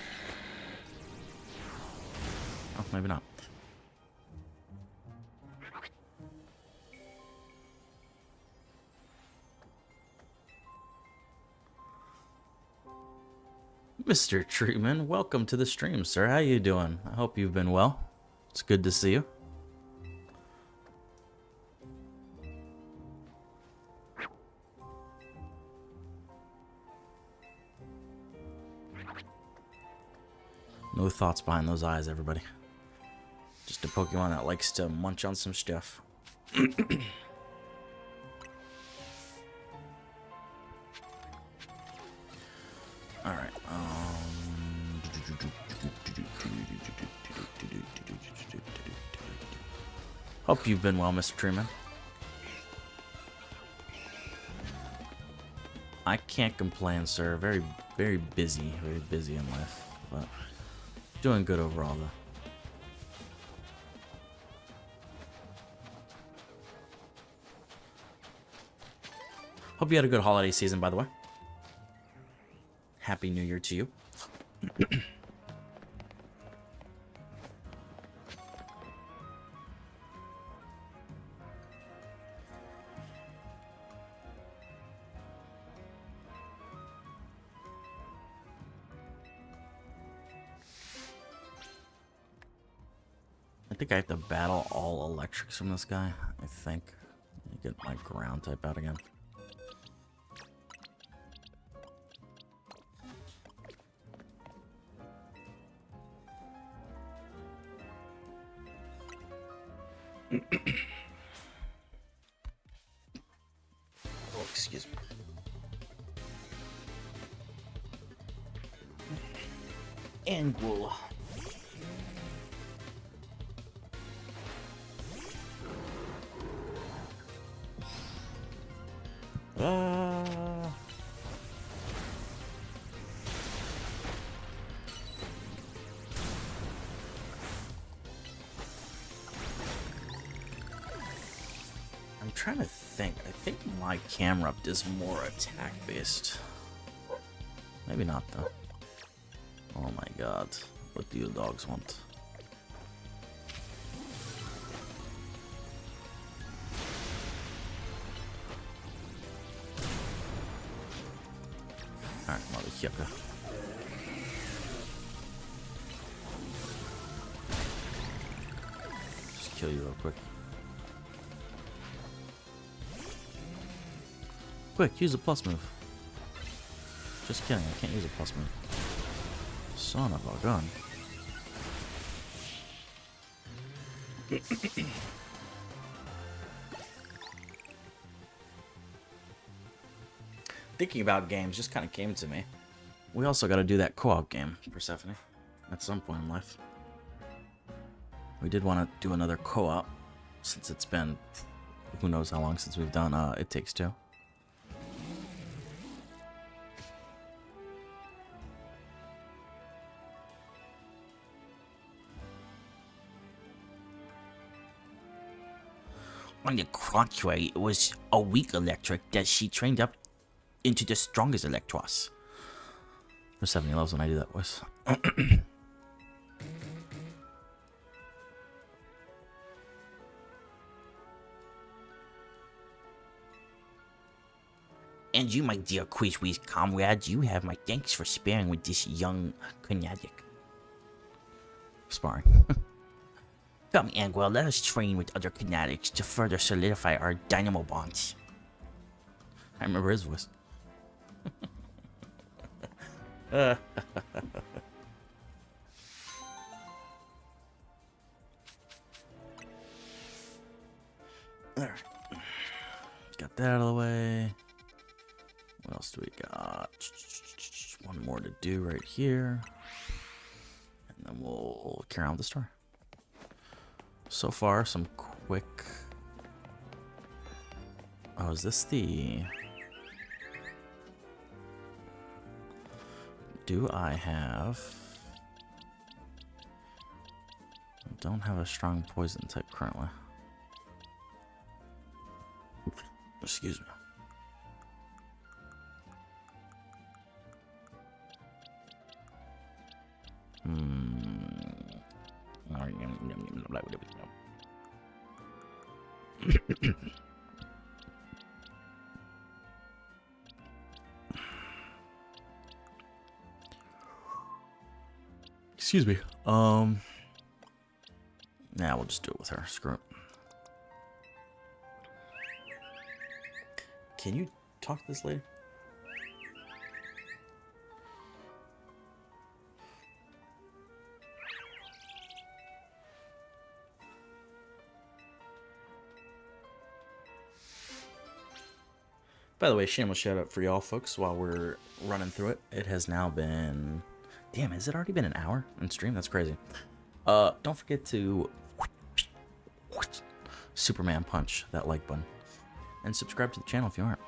Oh, maybe not. Mr. Treatman, welcome to the stream, sir. How you doing? I hope you've been well. It's good to see you. No thoughts behind those eyes, everybody. Just a Pokemon that likes to munch on some stuff. Alright, hope you've been well, Mr. Truman. I can't complain, sir. Very busy in life, but doing good overall, though. Hope you had a good holiday season, by the way. Happy New Year to you. I think I have to battle all electrics from this guy. I think. Let me get my ground type out again. Oh, excuse me. Anguilla. I'm trying to think. I think my camera is more attack based. Maybe not though. Oh my god. What do you dogs want? Alright, mother yucca. Just kill you real quick. Quick, use a plus move. Just kidding, I can't use a plus move. Son of a gun. Thinking about games just kind of came to me. We also got to do that co-op game, Persephone, at some point in life. We did want to do another co-op, since it's been who knows how long since we've done It Takes Two. On the contrary, it was a weak electric that she trained up into the strongest Electros. Persephone loves when I do that voice. And you, my dear Quizweez comrades, you have my thanks for sparing with this young Kinetic. Sparring. Come, Anguilla, let us train with other Kinetics to further solidify our dynamo bonds. I remember his voice. Alright. Got that out of the way. What else do we got? One more to do right here. And then we'll carry on with the story. So far, some quick... Oh, is this the... Do I have... I don't have a strong poison type currently. Excuse me. Excuse me. Nah, we'll just do it with her. Screw it. Can you talk to this lady? By the way, shameless shout out for y'all folks while we're running through it. It has now been... Damn, has it already been an hour on stream? That's crazy. Don't forget to Superman punch that like button. And subscribe to the channel if you aren't.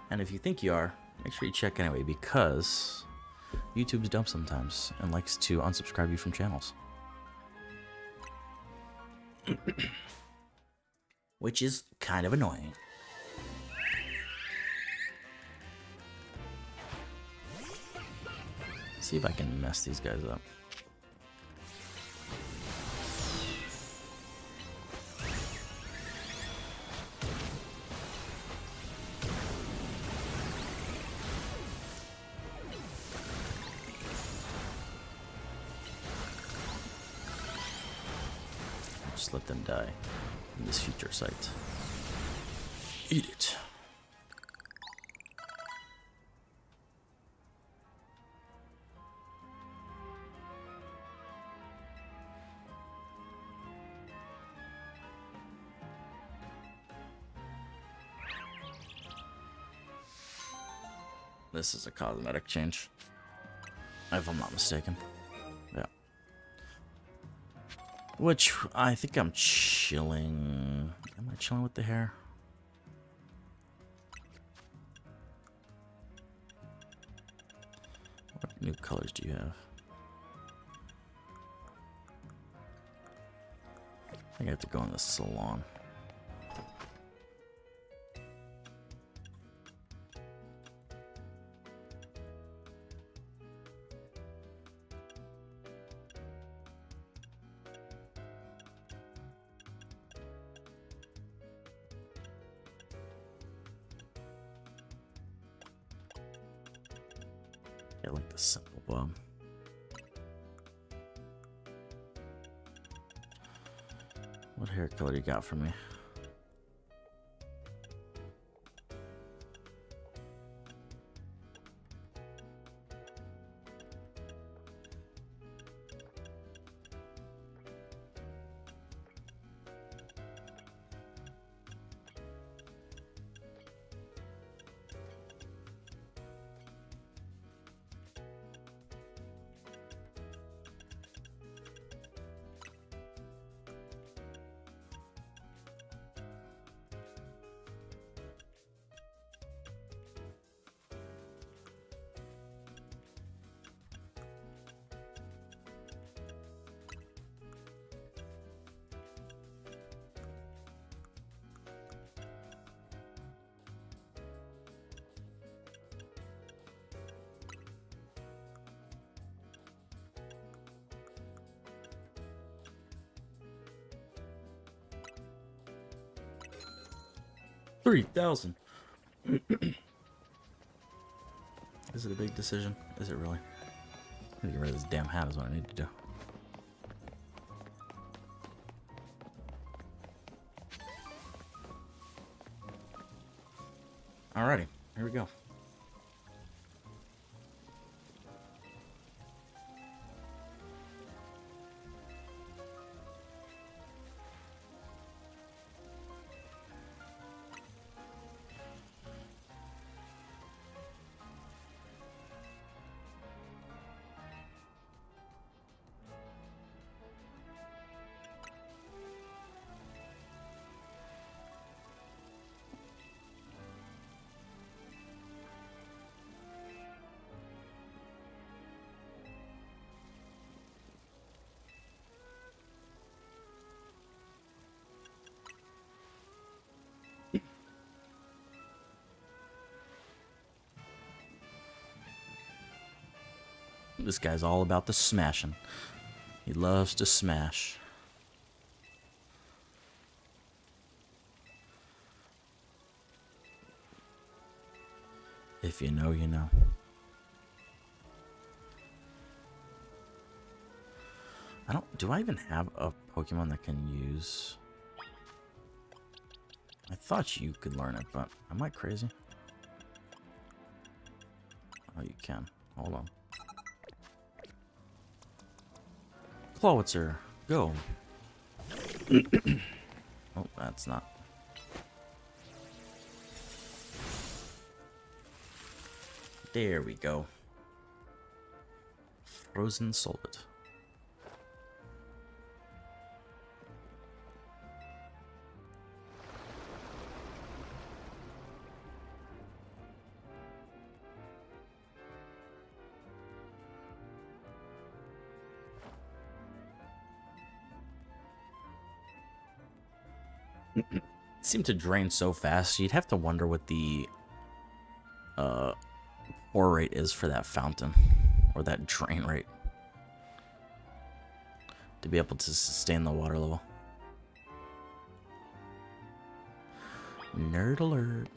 And if you think you are, make sure you check anyway, because YouTube's dumb sometimes and likes to unsubscribe you from channels. Which is kind of annoying. See if I can mess these guys up. Just let them die in this future sight. Eat it. This is a cosmetic change, if I'm not mistaken. Yeah. Which, I think I'm chilling. Am I chilling with the hair? What new colors do you have? I think I have to go in the salon. I like the simple bomb. What hair color you got for me? $3,000. Is it a big decision? Is it really? I need to get rid of this damn hat is what I need to do. Alrighty, here we go. This guy's all about the smashing. He loves to smash. If you know, you know. Do I even have a Pokemon that can use... I thought you could learn it, but am I crazy? Oh, you can. Hold on. Clawitzer, go. Oh, that's not. There we go. Frozen Solid. It seemed to drain so fast, you'd have to wonder what the pour rate is for that fountain, or that drain rate, to be able to sustain the water level. Nerd alert.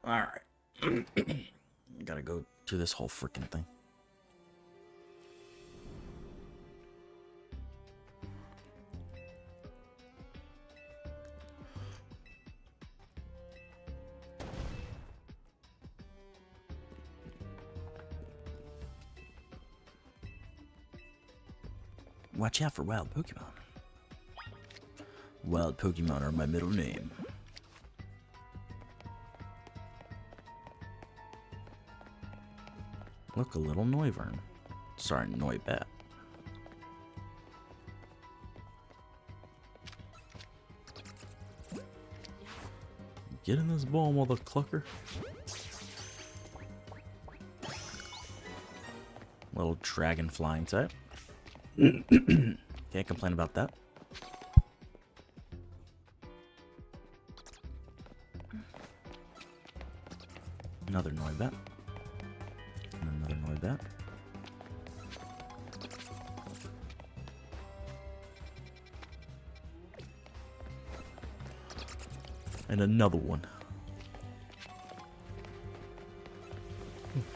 Alright. Gotta go to this whole freaking thing. Watch out for wild Pokemon. Wild Pokemon are my middle name. Look, a little Noivern. Sorry, Noibat. Get in this ball, mother clucker. Little dragon flying type. Can't complain about that. Another Noibat. And another Noibat. And another one.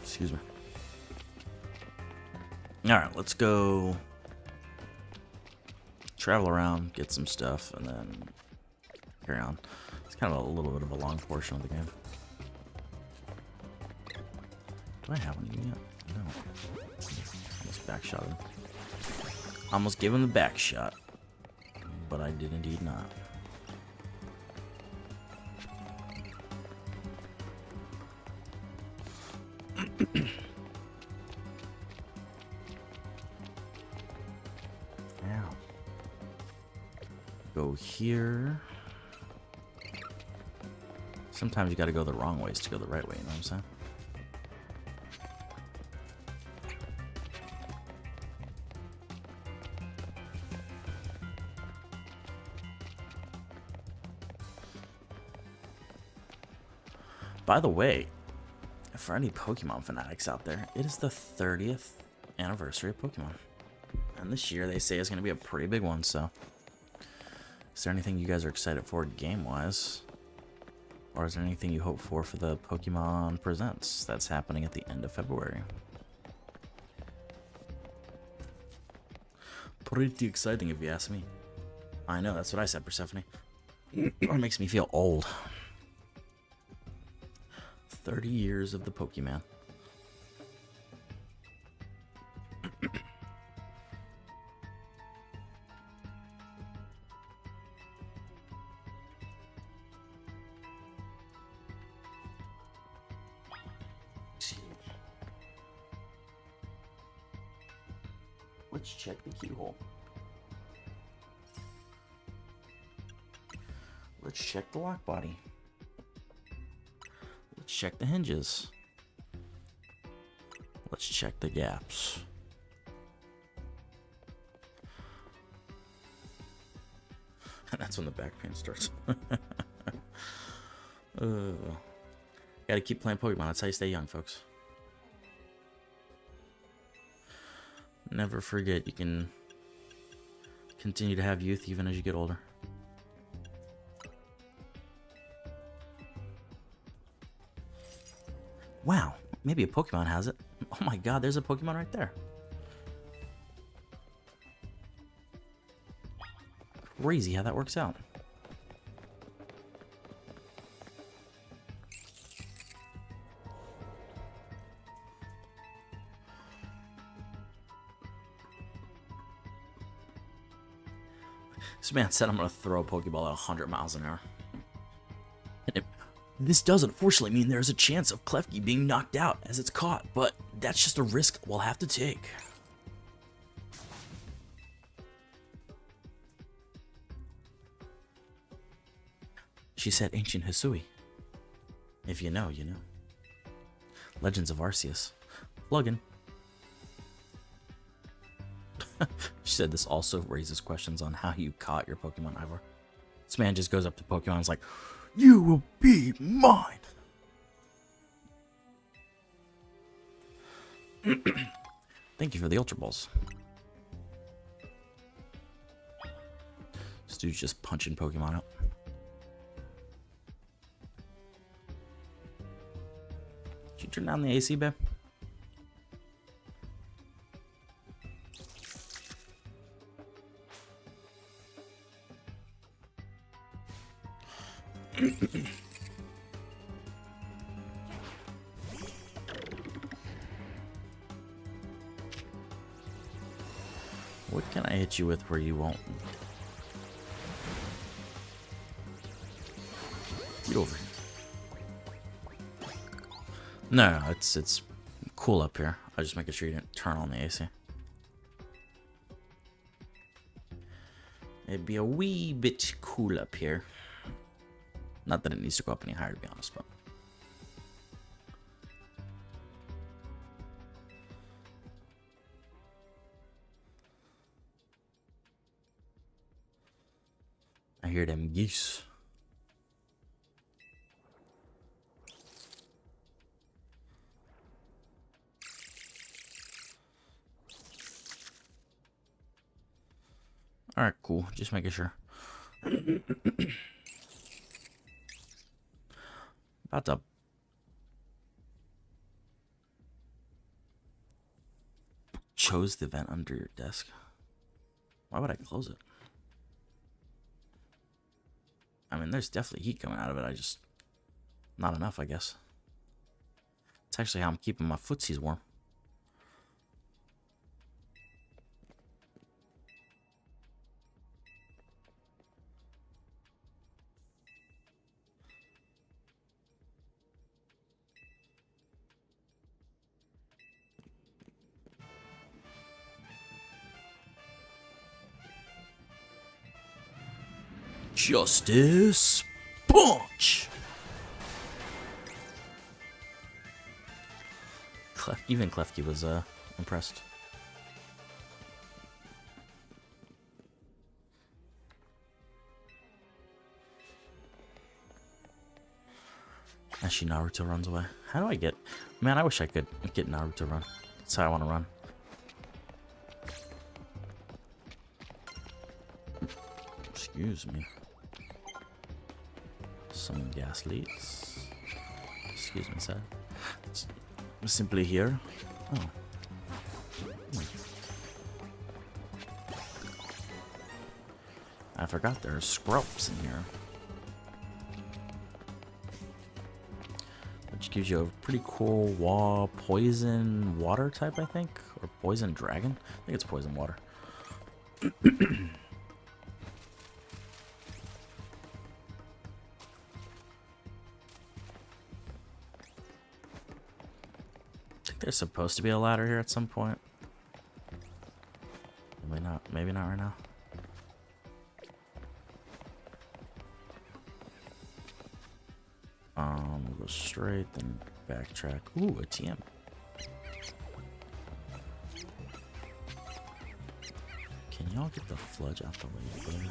Excuse me. Alright, let's go travel around, get some stuff, and then carry on. It's kind of a little bit of a long portion of the game. Do I have one yet? No. Almost backshot him. Almost gave him the back shot, but I did indeed not. Go here. Sometimes you gotta go the wrong ways to go the right way, you know what I'm saying? By the way, for any Pokemon fanatics out there, it is the 30th anniversary of Pokemon. And this year they say it's gonna be a pretty big one, so... Is there anything you guys are excited for game-wise? Or is there anything you hope for the Pokemon Presents that's happening at the end of February? Pretty exciting if you ask me. I know, that's what I said, Persephone. It makes me feel old. 30 years of the Pokemon. Let's check the keyhole. Let's check the lock body. Let's check the hinges. Let's check the gaps. And that's when the back pain starts. Gotta keep playing Pokemon. That's how you stay young, folks. Never forget you can continue to have youth even as you get older. Wow, maybe a Pokemon has it. Oh my god, there's a Pokemon right there. Crazy how that works out. This man said I'm going to throw a Pokeball at 100 miles an hour. And this does unfortunately mean there's a chance of Klefki being knocked out as it's caught, but that's just a risk we'll have to take. She said ancient Hisui. If you know, you know. Legends of Arceus. Plugin. She said this also raises questions on how you caught your Pokemon, Ivor. This man just goes up to Pokemon and is like, "You will be mine." Thank you for the Ultra Balls. This dude's just punching Pokemon out. Did you turn down the AC, babe? What can I hit you with where you won't? Get over here. No, it's cool up here. I was just making sure you didn't turn on the AC. It'd be a wee bit cool up here. Not that it needs to go up any higher, to be honest, but. I hear them geese. Alright, cool. Just making sure. About to chose the vent under your desk. Why would I close it? I mean, there's definitely heat coming out of it. I just not enough, I guess. It's actually how I'm keeping my footsies warm. Justice Punch! Even Klefki was impressed. As she Naruto runs away. How do I get... Man, I wish I could get Naruto to run. That's how I want to run. Excuse me. Some gas leaks. Excuse me, sir. Simply here. Oh. I forgot there are scrubs in here. Which gives you a pretty cool poison water type, I think. Or poison dragon. I think it's poison water. There's supposed to be a ladder here at some point. Maybe not. Maybe not right now. We'll go straight, then backtrack. Ooh, a TM. Can y'all get the fludge out the way, please?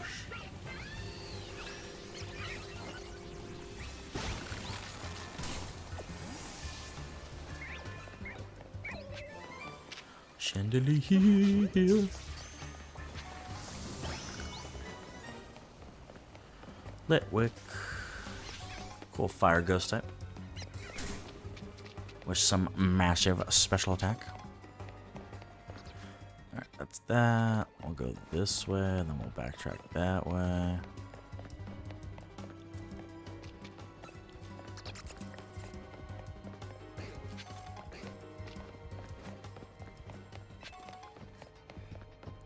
Chandelier. Litwick. Cool fire ghost type. With some massive special attack. Alright, that's that. We'll go this way, then we'll backtrack that way.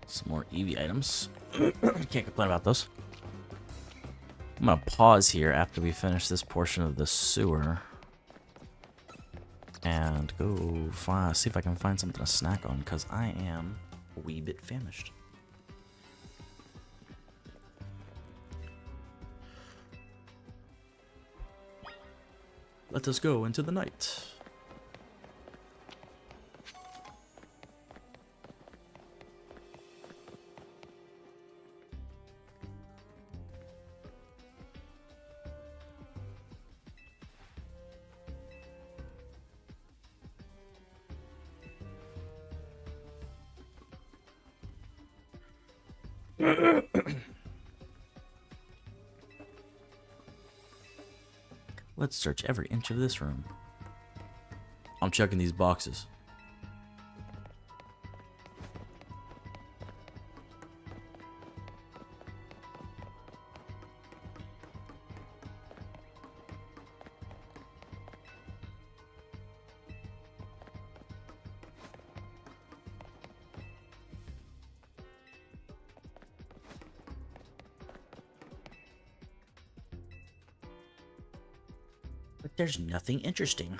Some more Eevee items. Can't complain about those. I'm gonna pause here after we finish this portion of the sewer. And go see if I can find something to snack on, because I am a wee bit famished. Let us go into the night. Let's search every inch of this room. I'm checking these boxes. But there's nothing interesting.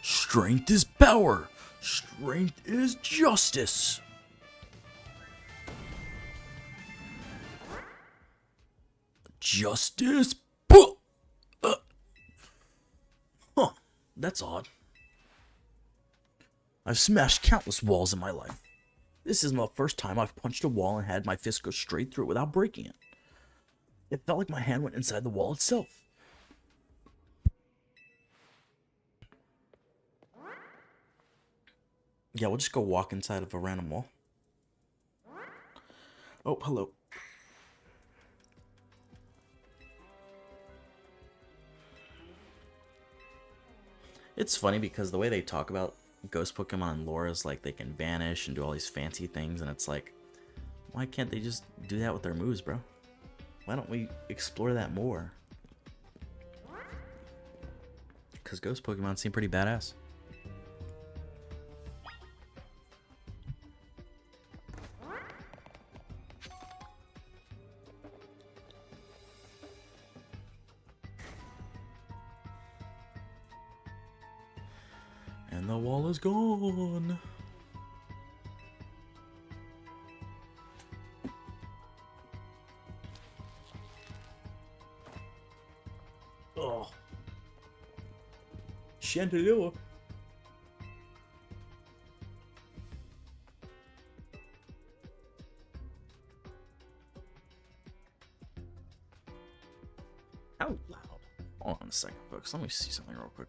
Strength is power. Strength is justice. Justice. Huh, that's odd. I've smashed countless walls in my life. This isn't the first time I've punched a wall and had my fist go straight through it without breaking it. It felt like my hand went inside the wall itself. Yeah, we'll just go walk inside of a random wall. Oh, hello. It's funny because the way they talk about ghost Pokemon and lore is like they can vanish and do all these fancy things, and it's like, why can't they just do that with their moves, bro? Why don't we explore that more? Because ghost Pokemon seem pretty badass. And the wall is gone. Oh. Chandelier. Out loud. Hold on a second, folks. Let me see something real quick.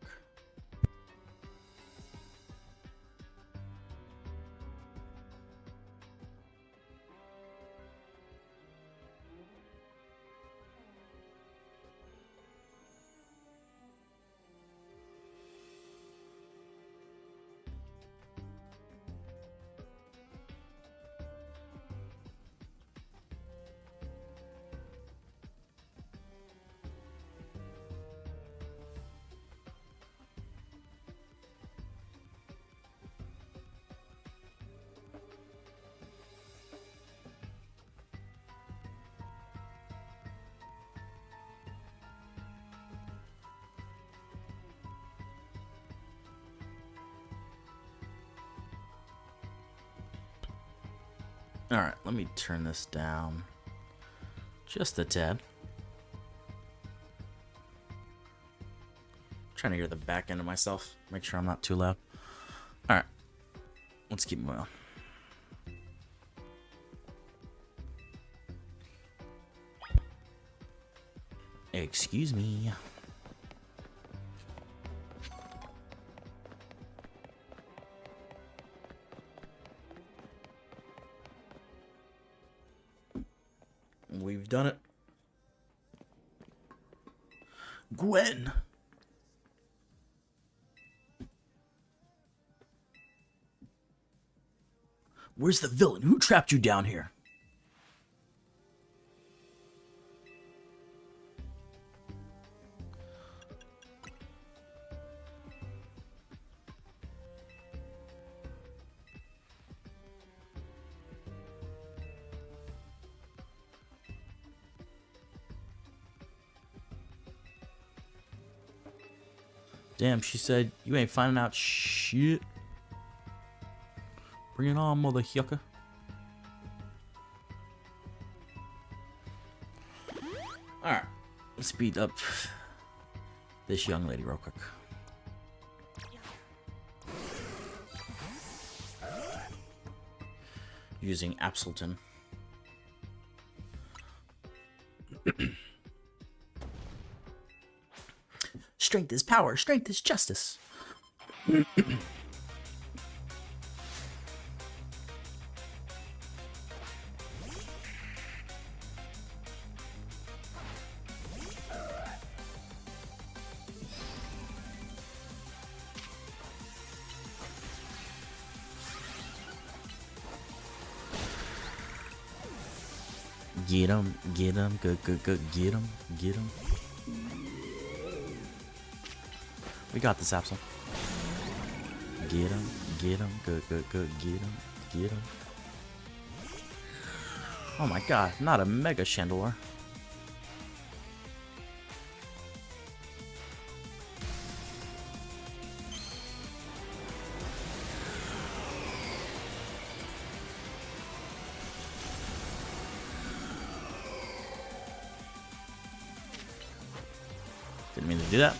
Alright, let me turn this down just a tad. Trying to hear the back end of myself. Make sure I'm not too loud. Alright, let's keep moving on. Excuse me. We've done it. Gwen! Where's the villain? Who trapped you down here? Damn, she said, you ain't finding out shit. Bring it on, mother yucca. Alright, let's speed up this young lady real quick. Using Absolutin. Strength is power, strength is justice. Get him, good, get him, get him. We got this, Absol. Get him, good, get him. Oh my god, not a Mega Chandelure. Didn't mean to do that.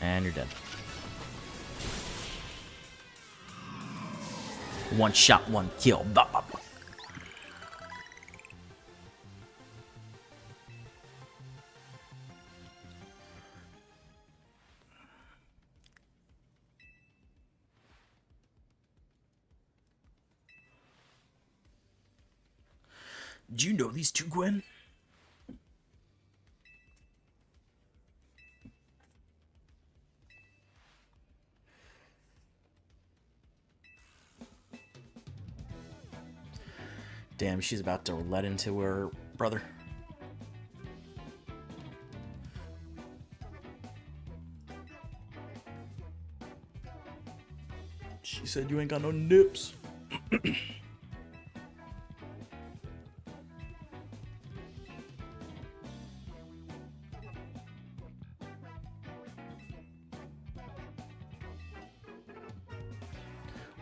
And you're dead. One shot, one kill. Bop, bop. Do you know these two, Gwen? Damn, she's about to let into her brother. She said you ain't got no nips.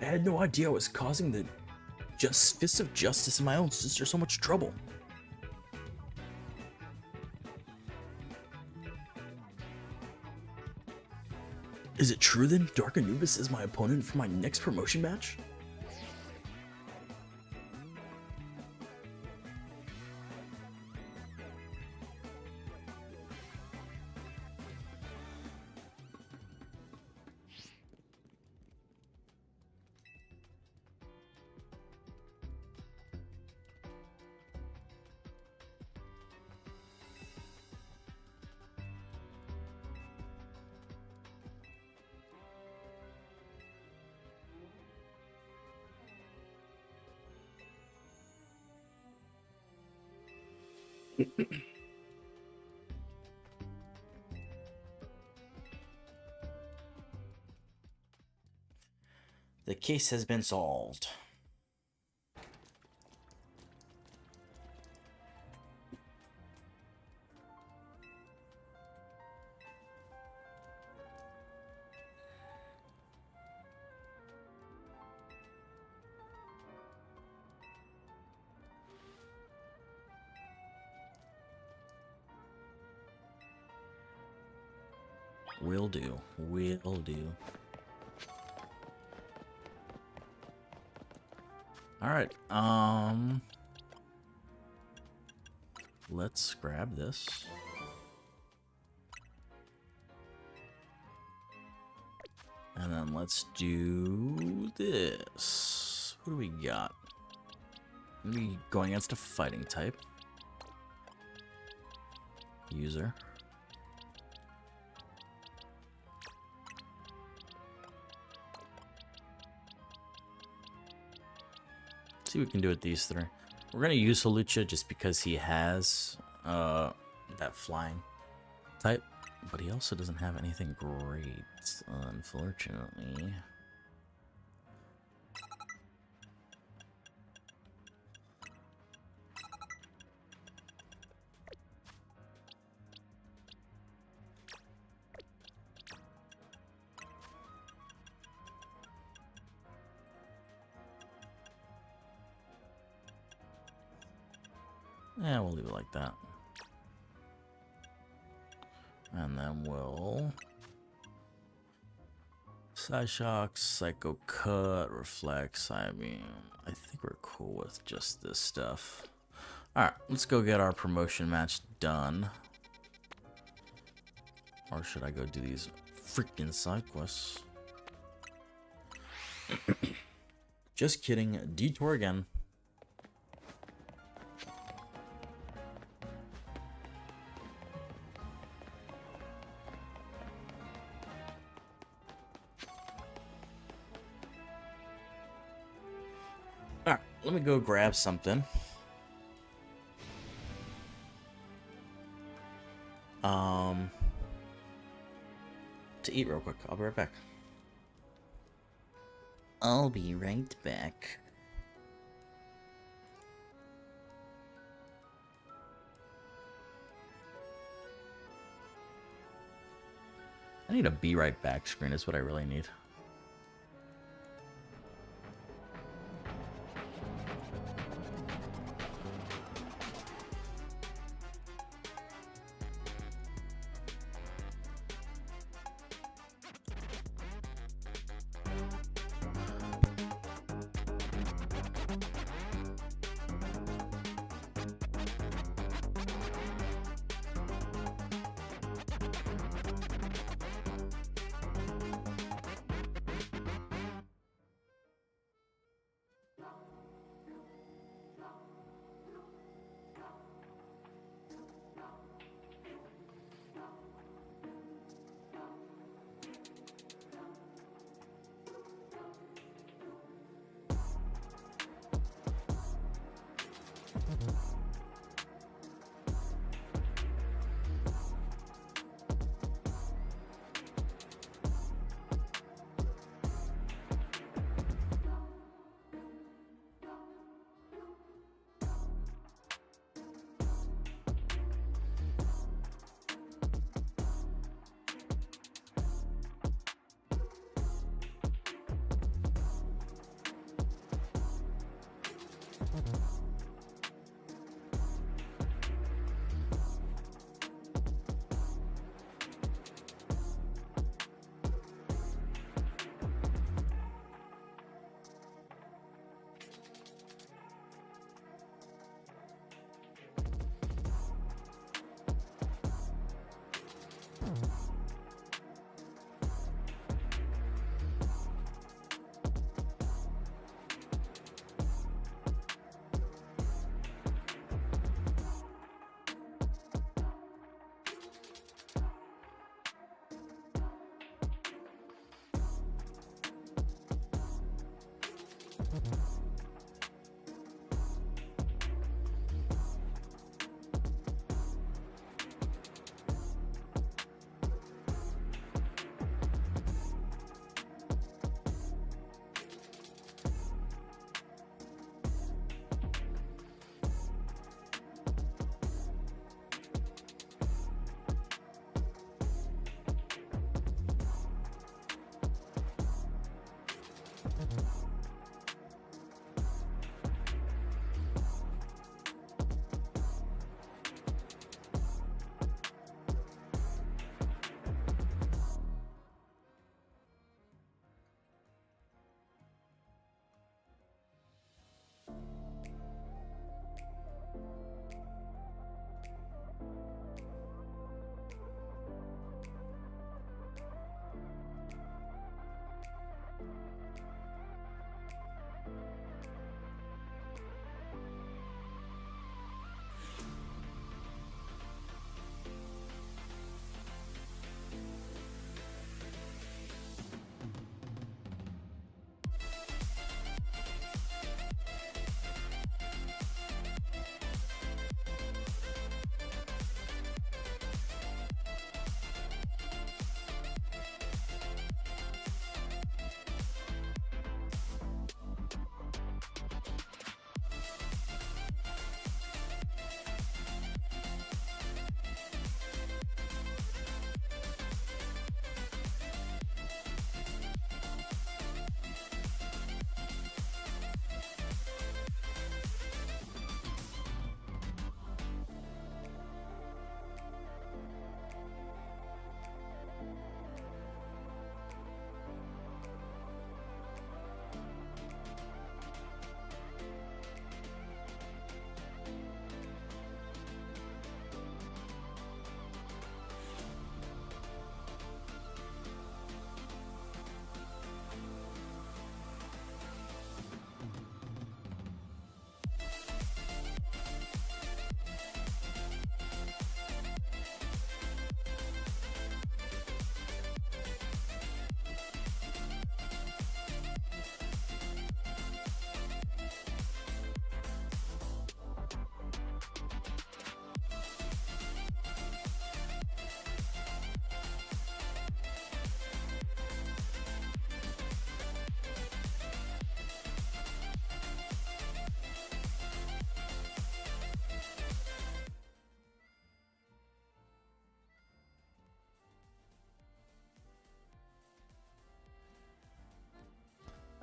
I had no idea I was causing the Fist of Justice and my own sister so much trouble. Is it true then Dark Anubis is my opponent for my next promotion match? The case has been solved. Will do. Will do. All right. Let's grab this. And then let's do this. What do we got? We going against a fighting type. User. See what we can do with these three. We're gonna use Halucha just because he has that flying type, but he also doesn't have anything great, unfortunately. Yeah, we'll leave it like that. And then we'll Side Shock, Psycho Cut, Reflect, Side Beam. I think we're cool with just this stuff. Alright, let's go get our promotion match done. Or should I go do these freaking side quests? Just kidding, detour again. Alright, let me go grab something. To eat real quick. I'll be right back. I'll be right back. I need a be right back screen is what I really need.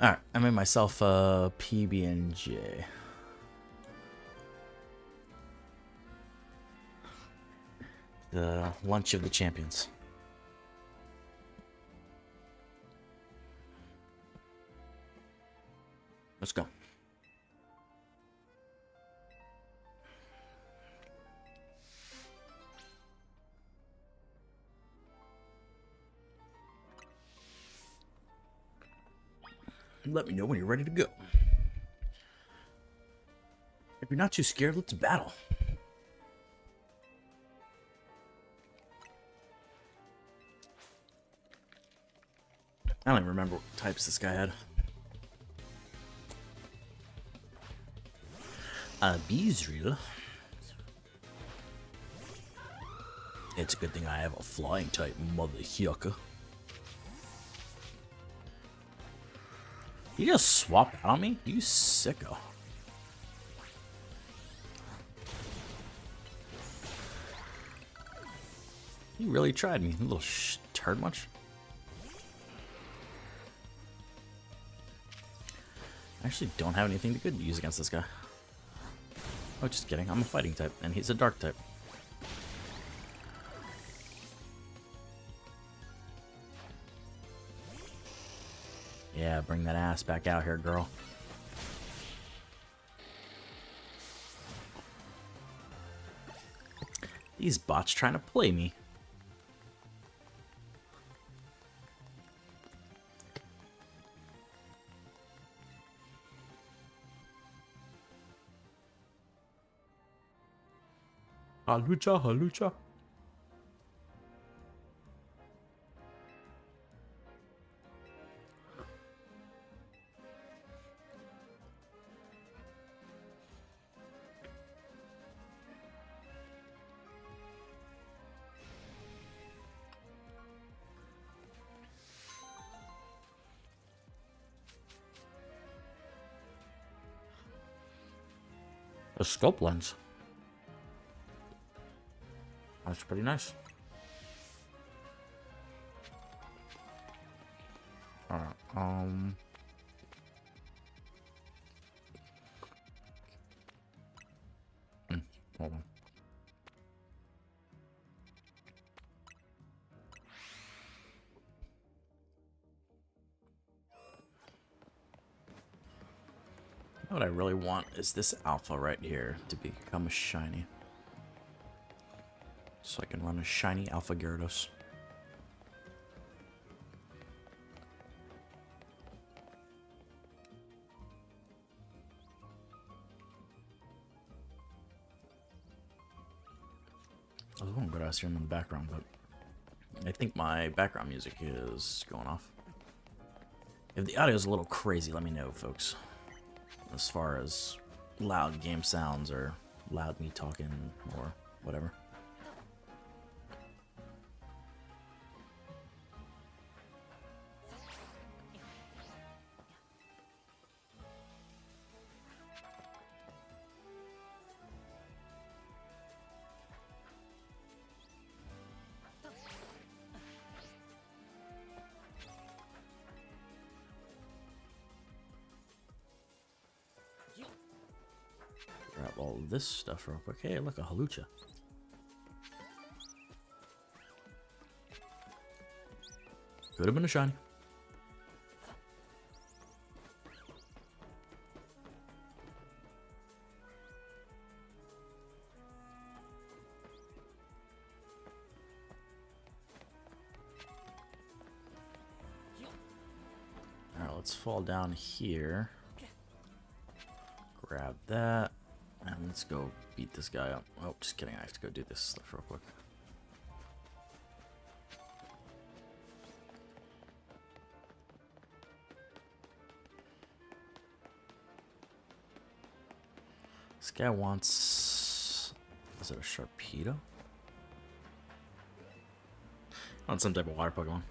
All right, I made myself a PB&J. The lunch of the champions. Let's go. Let me know when you're ready to go. If you're not too scared, let's battle. I don't even remember what types this guy had. Beezril. It's a good thing I have a flying type, mother yucca. You just swapped out on me? You sicko. You really tried me, you little turd much. I actually don't have anything good to use against this guy. Oh, just kidding. I'm a fighting type, and he's a dark type. Yeah, bring that ass back out here, girl. These bots trying to play me. Halucha, halucha. A scope lens. That's pretty nice. Alright, hold on. What I really want is this alpha right here to become a shiny. So I can run a shiny alpha Gyarados. I was wondering what I was hearing in the background, but I think my background music is going off. If the audio is a little crazy, let me know, folks. As far as loud game sounds or loud me talking or whatever. Grab all this stuff real quick. Hey, look, a halucha. Could have been a shiny. Alright, let's fall down here. Grab that. And let's go beat this guy up. Oh, just kidding. I have to go do this stuff real quick. This guy wants... Is it a Sharpedo? On some type of water Pokemon.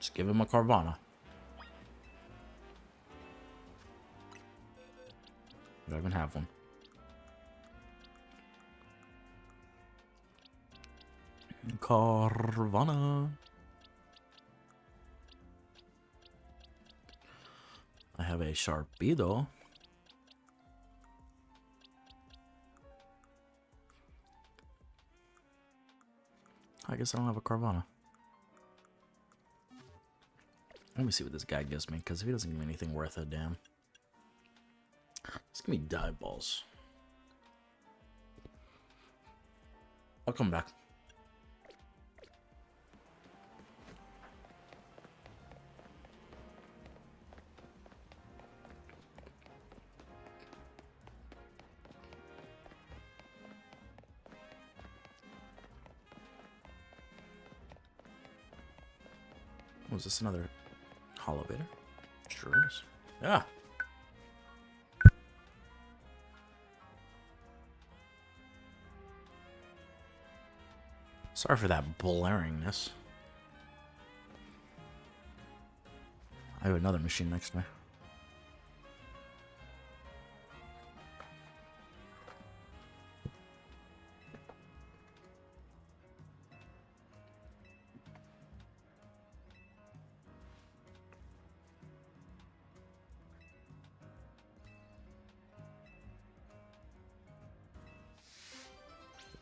Just give him a Carvana. I don't even have one. Carvana. I have a Sharpedo. I guess I don't have a Carvana. Let me see what this guy gives me, because if he doesn't give me anything worth a damn. Just give me dive balls. I'll come back. Was this another elevator? Sure is. Yeah. Sorry for that blaringness. I have another machine next to me.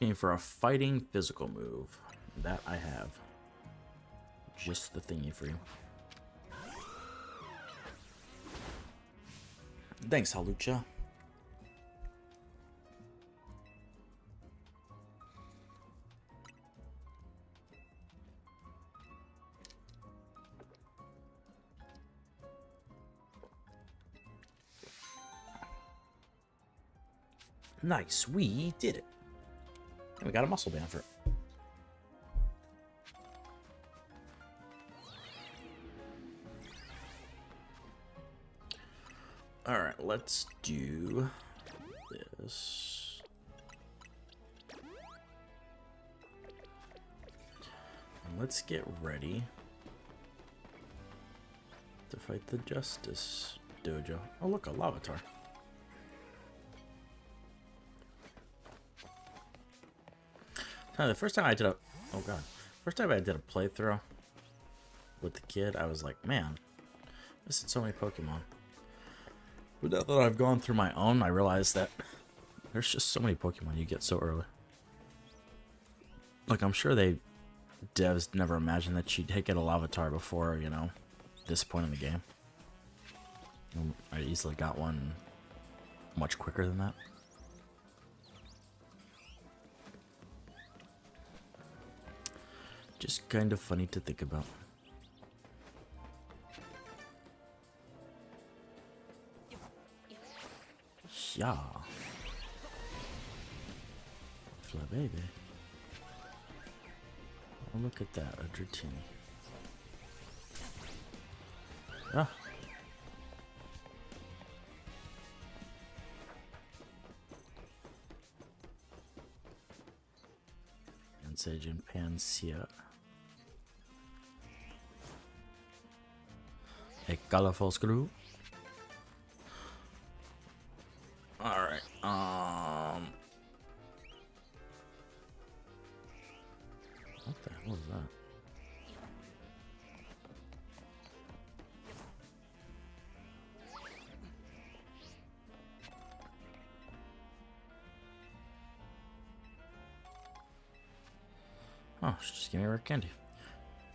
Looking for a fighting physical move. That I have. Just the thingy for you. Thanks, Halucha. Nice, we did it. And we got a muscle band for it. Alright, let's do this. And let's get ready to fight the Justice Dojo. Oh look, a Lavatar. The first time I did a playthrough with the kid, I was like, man, missing so many Pokemon. But now that I've gone through my own, I realized that there's just so many Pokemon you get so early. Like, I'm sure devs never imagined that you'd get a Lavatar before, you know, this point in the game. I easily got one much quicker than that. Just kind of funny to think about. Yeah. Fly baby. Oh, look at that, a Dratini. Ah. And Sage and Pansia. A colorful screw. Alright, what the hell is that? Oh, she just gave me rare candy.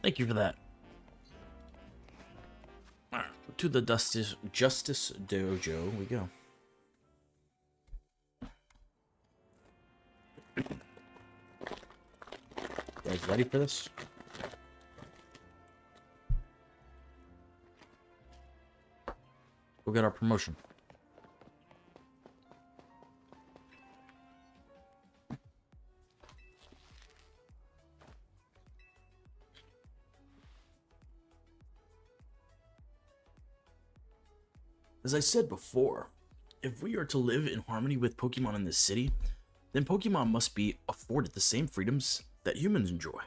Thank you for that. Alright, to the Justice Dojo we go. You guys ready for this? We'll get our promotion. As I said before, if we are to live in harmony with Pokemon in this city, then Pokemon must be afforded the same freedoms that humans enjoy.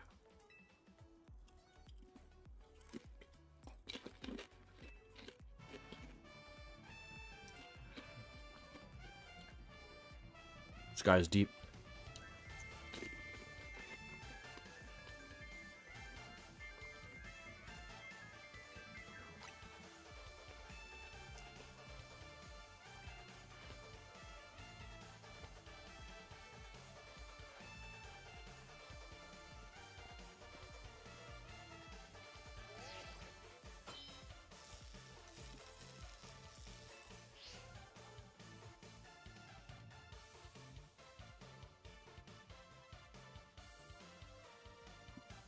This guy's deep.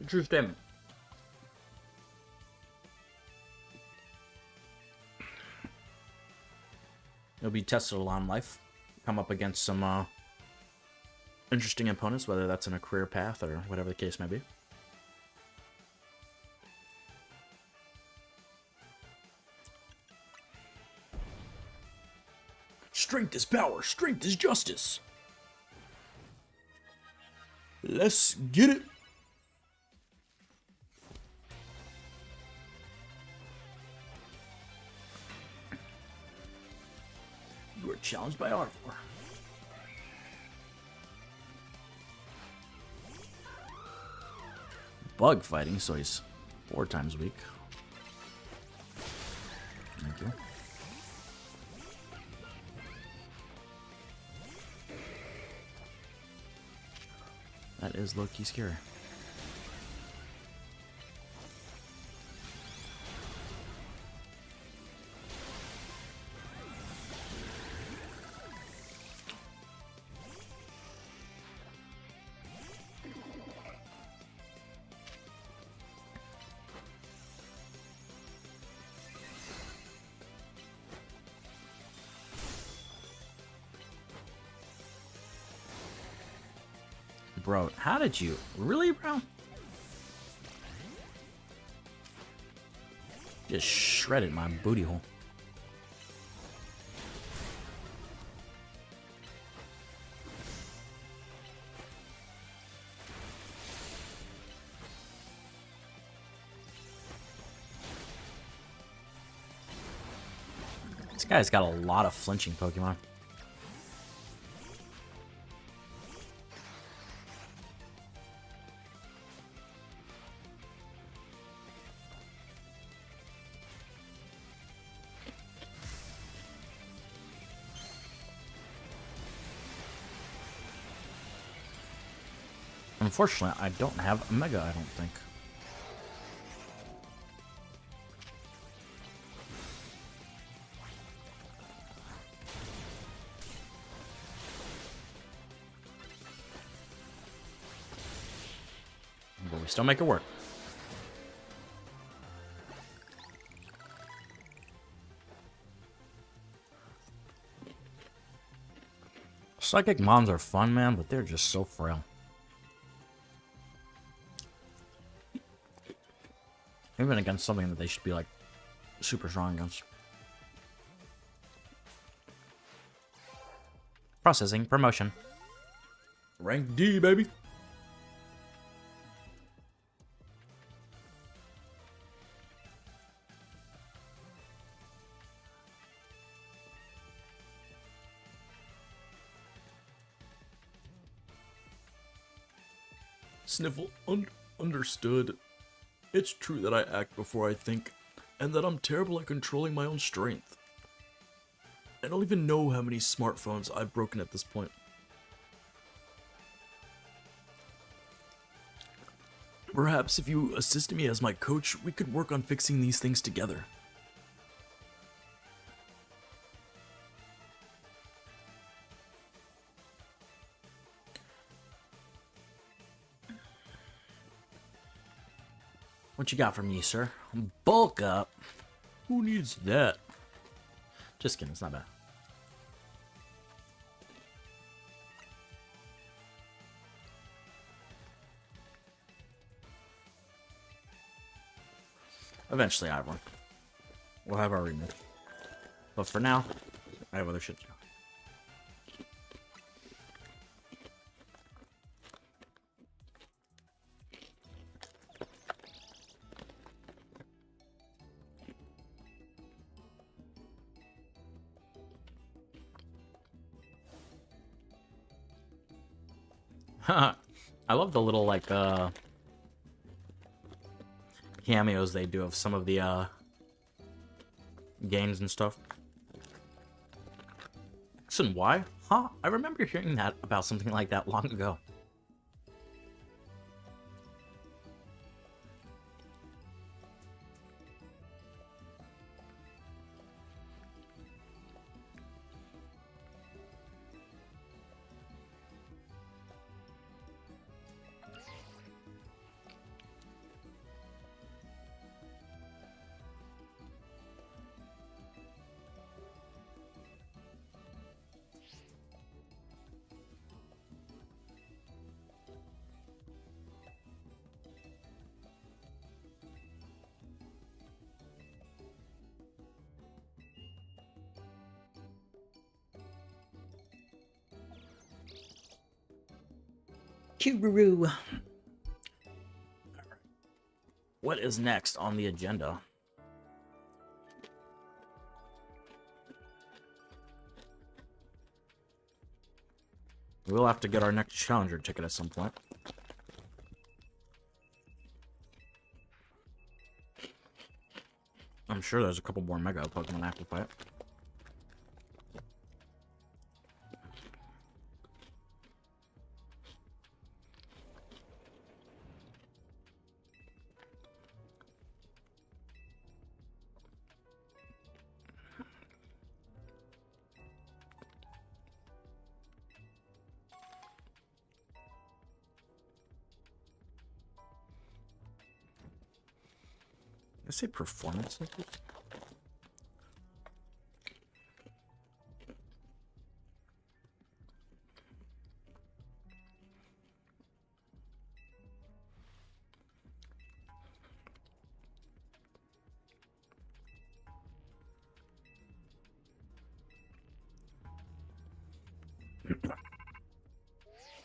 Interesting. You'll be tested a lot in life. Come up against some interesting opponents, whether that's in a career path or whatever the case may be. Strength is power. Strength is justice. Let's get it. You are challenged by Arthur. Bug fighting, so he's 4 times weak. Thank you. That is low-key scary. Bro, how did you? Really, bro? Just shredded my booty hole. This guy's got a lot of flinching Pokemon. Unfortunately, I don't have a Mega, I don't think. But we still make it work. Psychic Mons are fun, man, but they're just so frail. Even against something that they should be, like, super strong against. Processing. Promotion. Rank D, baby. Sniffle, understood. It's true that I act before I think, and that I'm terrible at controlling my own strength. I don't even know how many smartphones I've broken at this point. Perhaps if you assisted me as my coach, we could work on fixing these things together. What you got for me, sir? Bulk up. Who needs that? Just kidding, it's not bad. Eventually, I have one. We'll have our remake. But for now, I have other shit to do. I love the little, like, cameos they do of some of the, games and stuff. X and Y? Huh? I remember hearing that about something like that long ago. Kubaroo. What is next on the agenda? We'll have to get our next challenger ticket at some point. I'm sure there's a couple more Mega Pokemon I have to fight. Did I say performance tickets?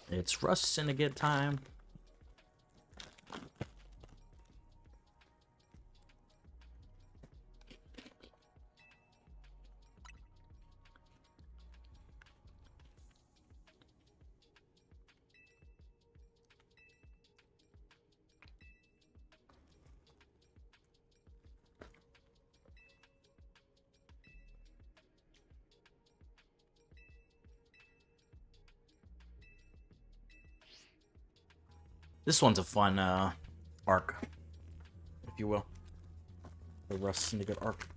It's Rust Syndicate time. This one's a fun arc, if you will. The Rust Syndicate arc.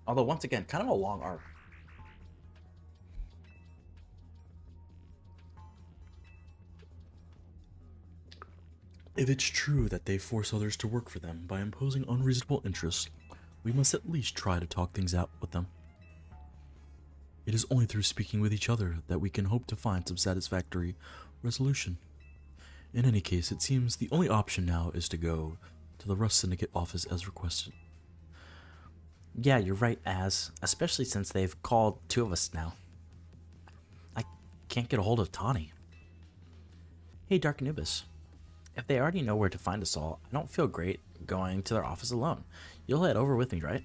Although, once again, kind of a long arc. If it's true that they force others to work for them by imposing unreasonable interests, we must at least try to talk things out with them. It is only through speaking with each other that we can hope to find some satisfactory resolution. In any case, it seems the only option now is to go to the Rust Syndicate office as requested. Yeah, you're right, especially since they've called two of us now. I can't get a hold of Tawny. Hey, Dark Anubis. If they already know where to find us all, I don't feel great going to their office alone. You'll head over with me, right?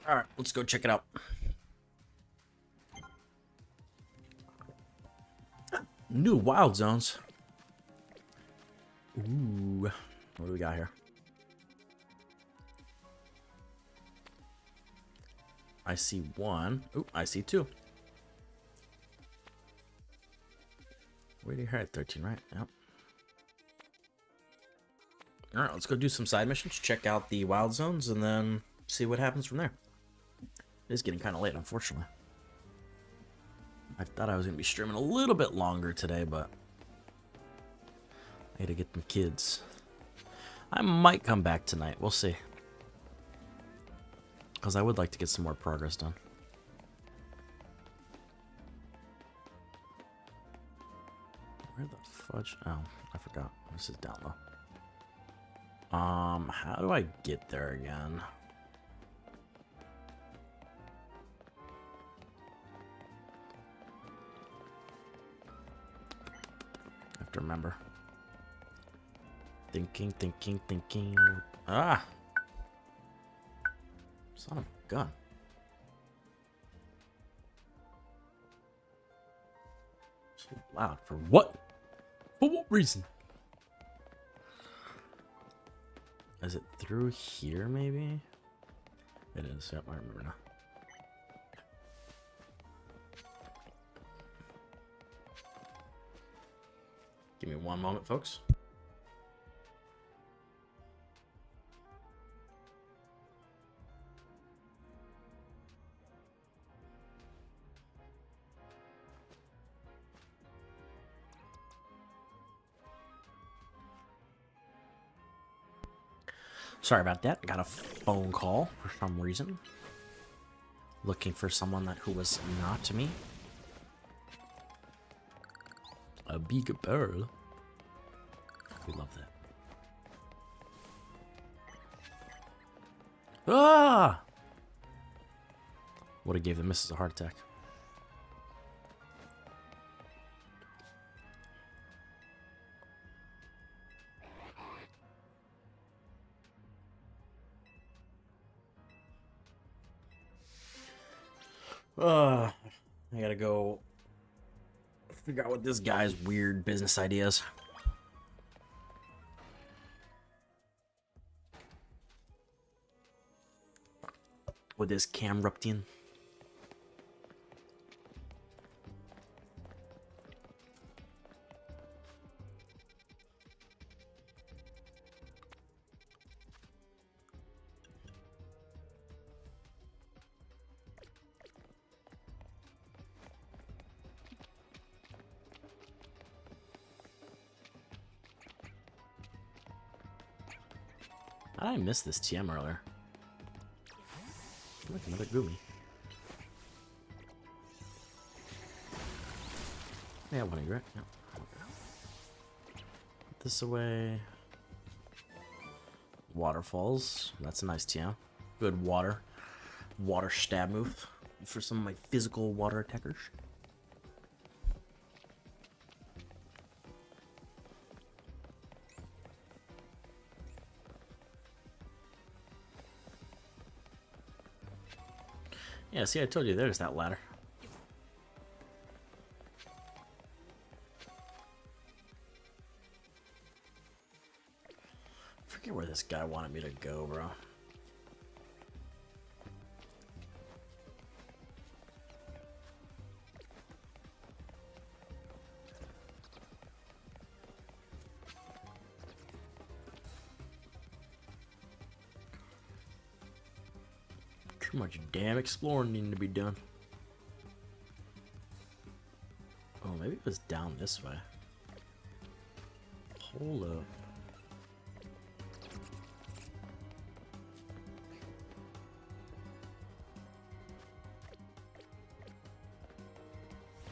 All right, let's go check it out. New wild zones. Ooh, what do we got here? I see one. Ooh, I see two. Where do you hear it? 13, right? Yep. All right, let's go do some side missions, check out the wild zones, and then see what happens from there. It is getting kind of late, unfortunately. I thought I was going to be streaming a little bit longer today, but I had to get them kids. I might come back tonight. We'll see. Because I would like to get some more progress done. Where the fudge? Oh, I forgot. This is down low. How do I get there again? I have to remember. Thinking. Ah! Son of a gun. So loud. For what? For what reason? Is it through here, maybe? It is. Yep, I remember now. Give me one moment, folks. Sorry about that. Got a phone call for some reason. Looking for someone who was not me. A big girl. We love that. Ah! Would have gave the missus a heart attack. I gotta go figure out what this guy's weird business ideas. With his cam rupting. I missed this TM earlier. Look, another Goomy. Yeah, one of you, right? Yep. Put this away. Waterfalls. That's a nice TM. Good water. Water stab move for some of my physical water attackers. Yeah, see, I told you there's that ladder. Forget where this guy wanted me to go, bro. Too much damn exploring needing to be done. Oh, maybe it was down this way. Hold up.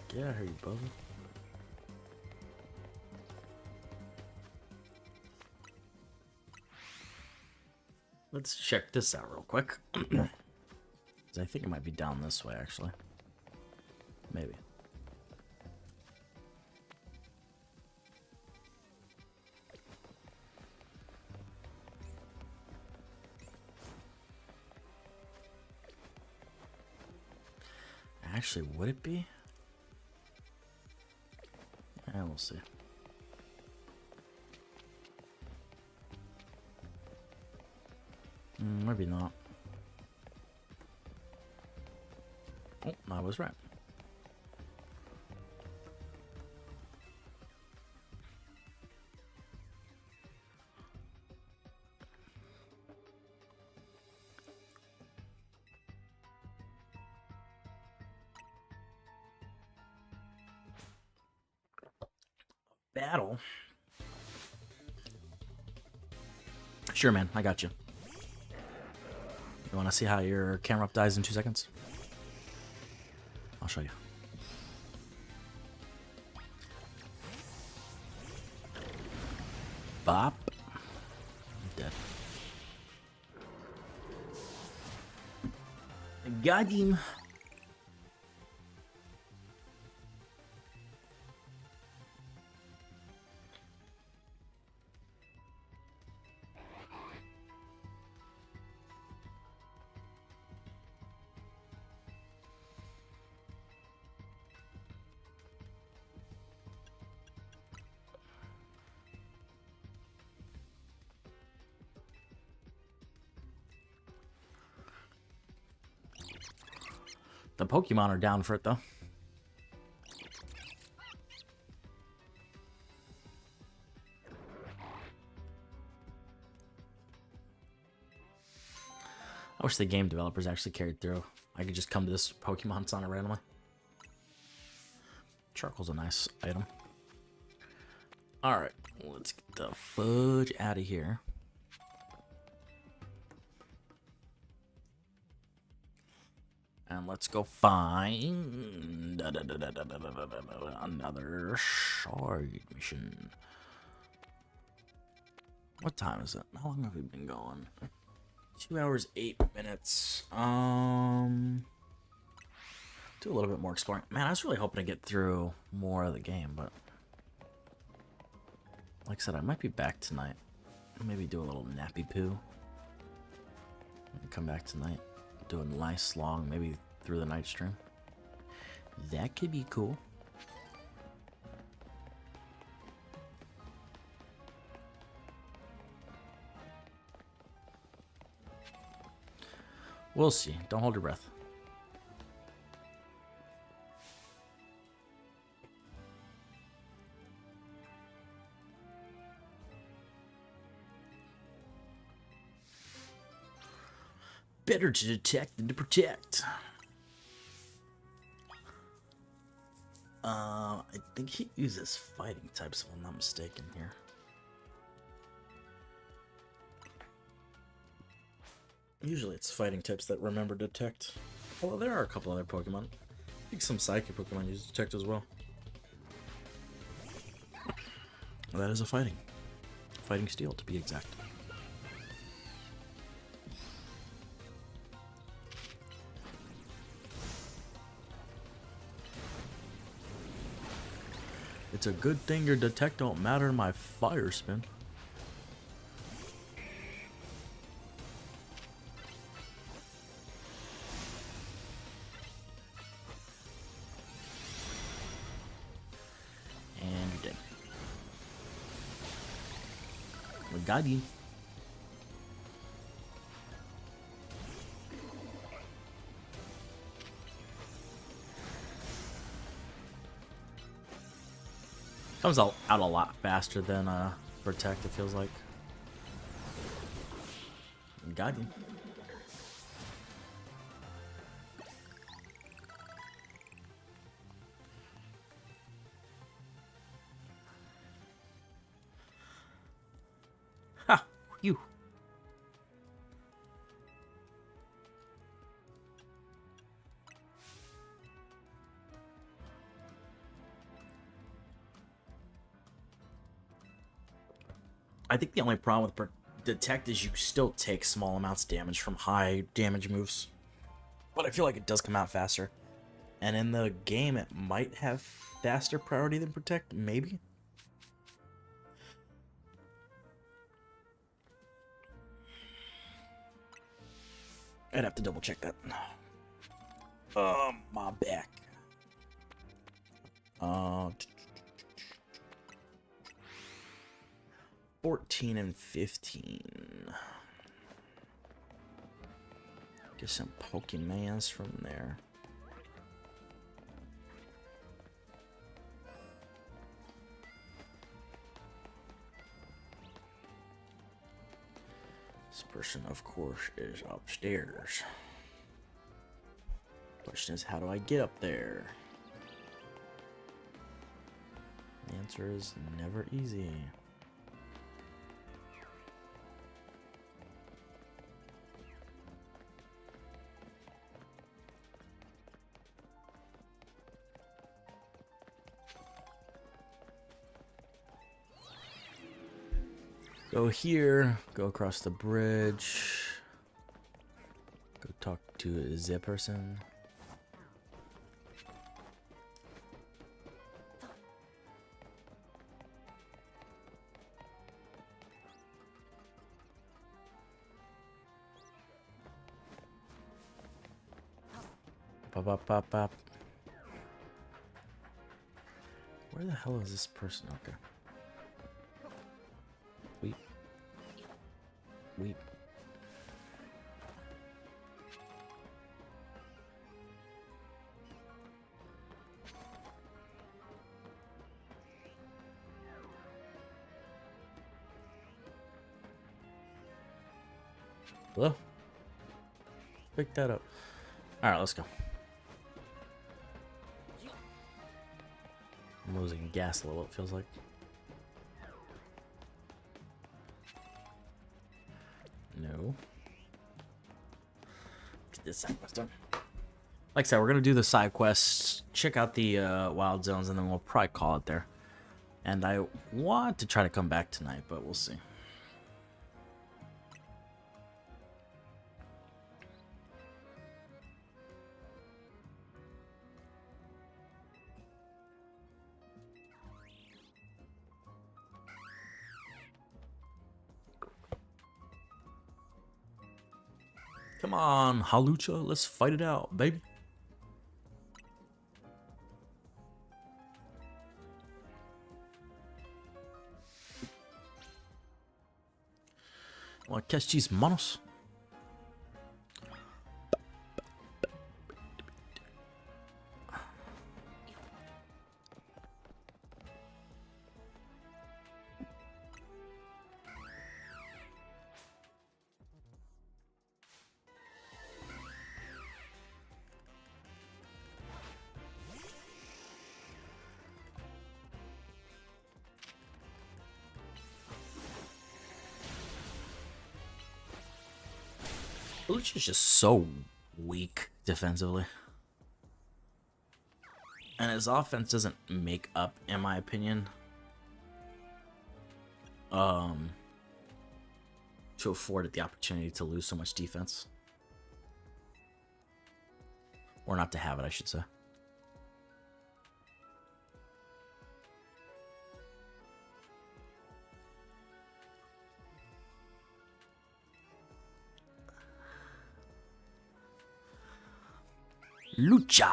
Get out of here, you bubba. Let's check this out real quick. I think it might be down this way, actually. Maybe. Actually, would it be? Yeah, we'll see. Maybe not. Oh, I was right. Battle? Sure, man. I got you. You want to see how your camera up dies in 2 seconds? I'll show you. Bop. I'm dead. I got him. The Pokemon are down for it, though. I wish the game developers actually carried through. I could just come to this Pokemon Sauna randomly. Charcoal's a nice item. Alright, let's get the fudge out of here. And let's go find another side mission. What time is it? How long have we been going? 2 hours, 8 minutes. Do a little bit more exploring. Man, I was really hoping to get through more of the game, but like I said, I might be back tonight. Maybe do a little nappy poo. And come back tonight. Do a nice long, maybe through the night stream. That could be cool. We'll see. Don't hold your breath. Better to detect than to protect. I think he uses fighting types, if I'm not mistaken here. Usually it's fighting types that remember detect. Although there are a couple other Pokemon. I think some psychic Pokemon use detect as well. That is a fighting. Fighting steel, to be exact. It's a good thing your detect don't matter in my fire spin. And you're dead. We got you. Comes out a lot faster than protect, it feels like. Got him. Ha! You. I think the only problem with detect is you still take small amounts of damage from high damage moves. But I feel like it does come out faster. And in the game, it might have faster priority than protect, maybe? I'd have to double check that. My back. 14 and 15. Get some Pokemans from there. This person, of course, is upstairs. Question is, how do I get up there? The answer is never easy. Go here, go across the bridge, go talk to the person. Pop, pop, pop, pop. Where the hell is this person? Okay. Weep. Hello? Pick that up. Alright, let's go. I'm losing gas a little, it feels like. No. Get this side quest done. Like I said, we're gonna do the side quests, check out the wild zones, and then we'll probably call it there. And I want to try to come back tonight, but we'll see. Come on, Halucha, let's fight it out, baby. Wanna catch these monos? Lucha's just so weak defensively. And his offense doesn't make up, in my opinion, to afford it the opportunity to lose so much defense. Or not to have it, I should say. Lucha.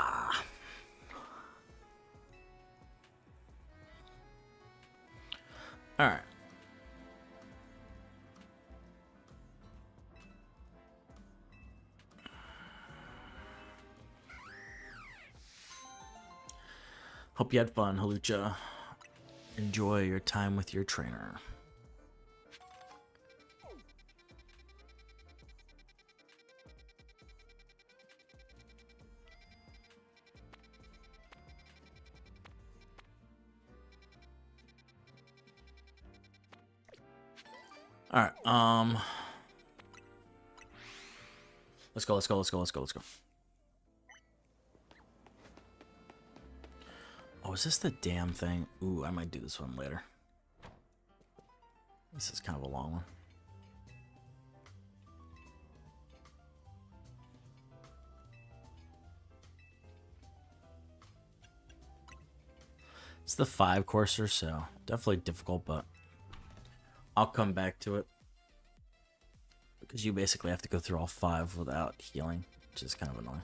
All right. Hope you had fun, Halucha. Enjoy your time with your trainer. All right, let's go. Oh, is this the damn thing? Ooh, I might do this one later. This is kind of a long one. It's the 5 courser, so definitely difficult, but I'll come back to it. Because you basically have to go through all 5 without healing, which is kind of annoying.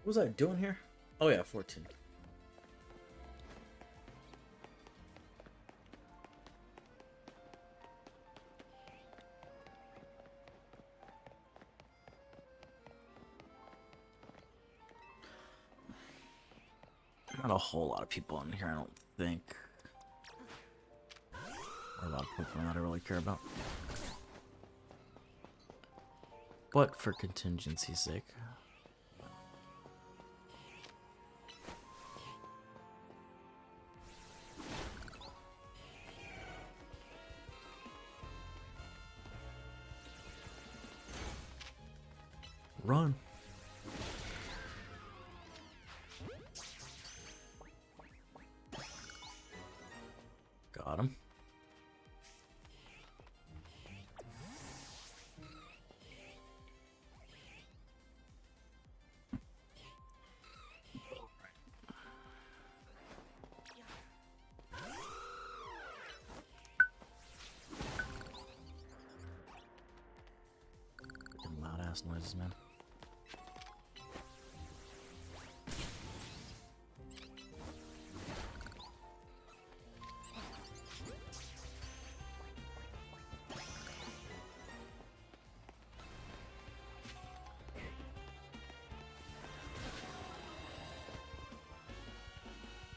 What was I doing here? Oh yeah, 14. Not a whole lot of people in here, I don't think. Or a lot of Pokemon that I really care about. But for contingency's sake. Run. Got him. Freaking loud ass noises, man.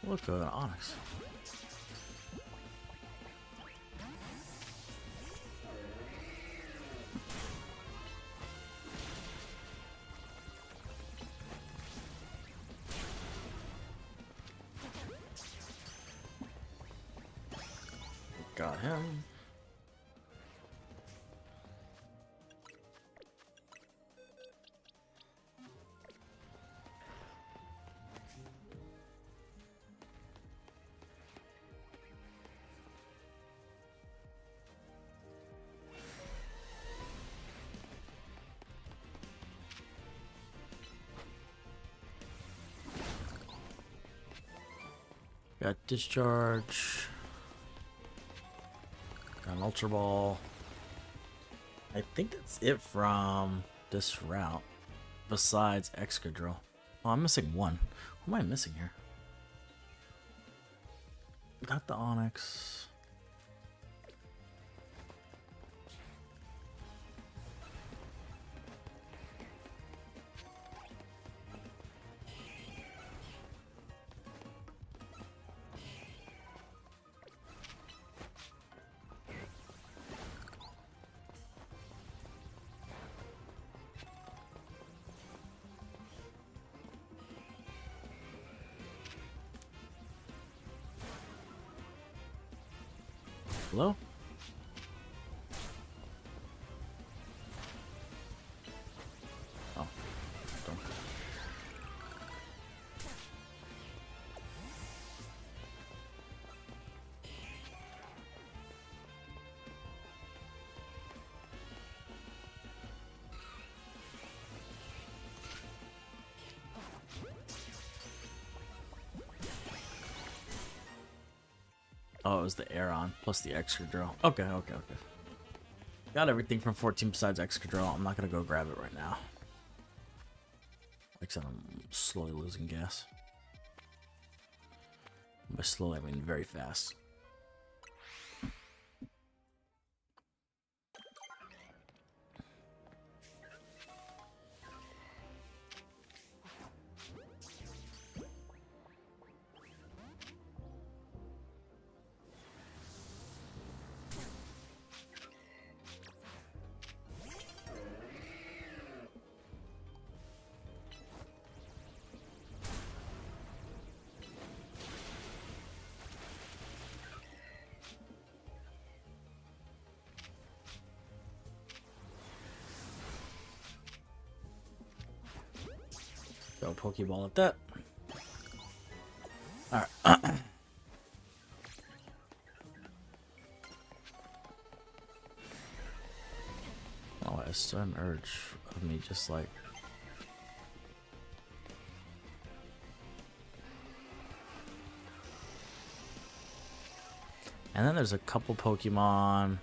Look at Onyx. Got him. Got discharge. Got an ultra ball. I think that's it from this route. Besides Excadrill. Oh, I'm missing one. What am I missing here? Got the Onyx. Hello? Oh. Don't. Oh, it was the Aeron plus the Excadrill. Okay. Got everything from 14 besides Excadrill. I'm not gonna go grab it right now. Like I said, I'm slowly losing gas. By slowly, I mean very fast. Go Pokeball at that. Alright. Oh, I still an urge of me just like... And then there's a couple Pokemon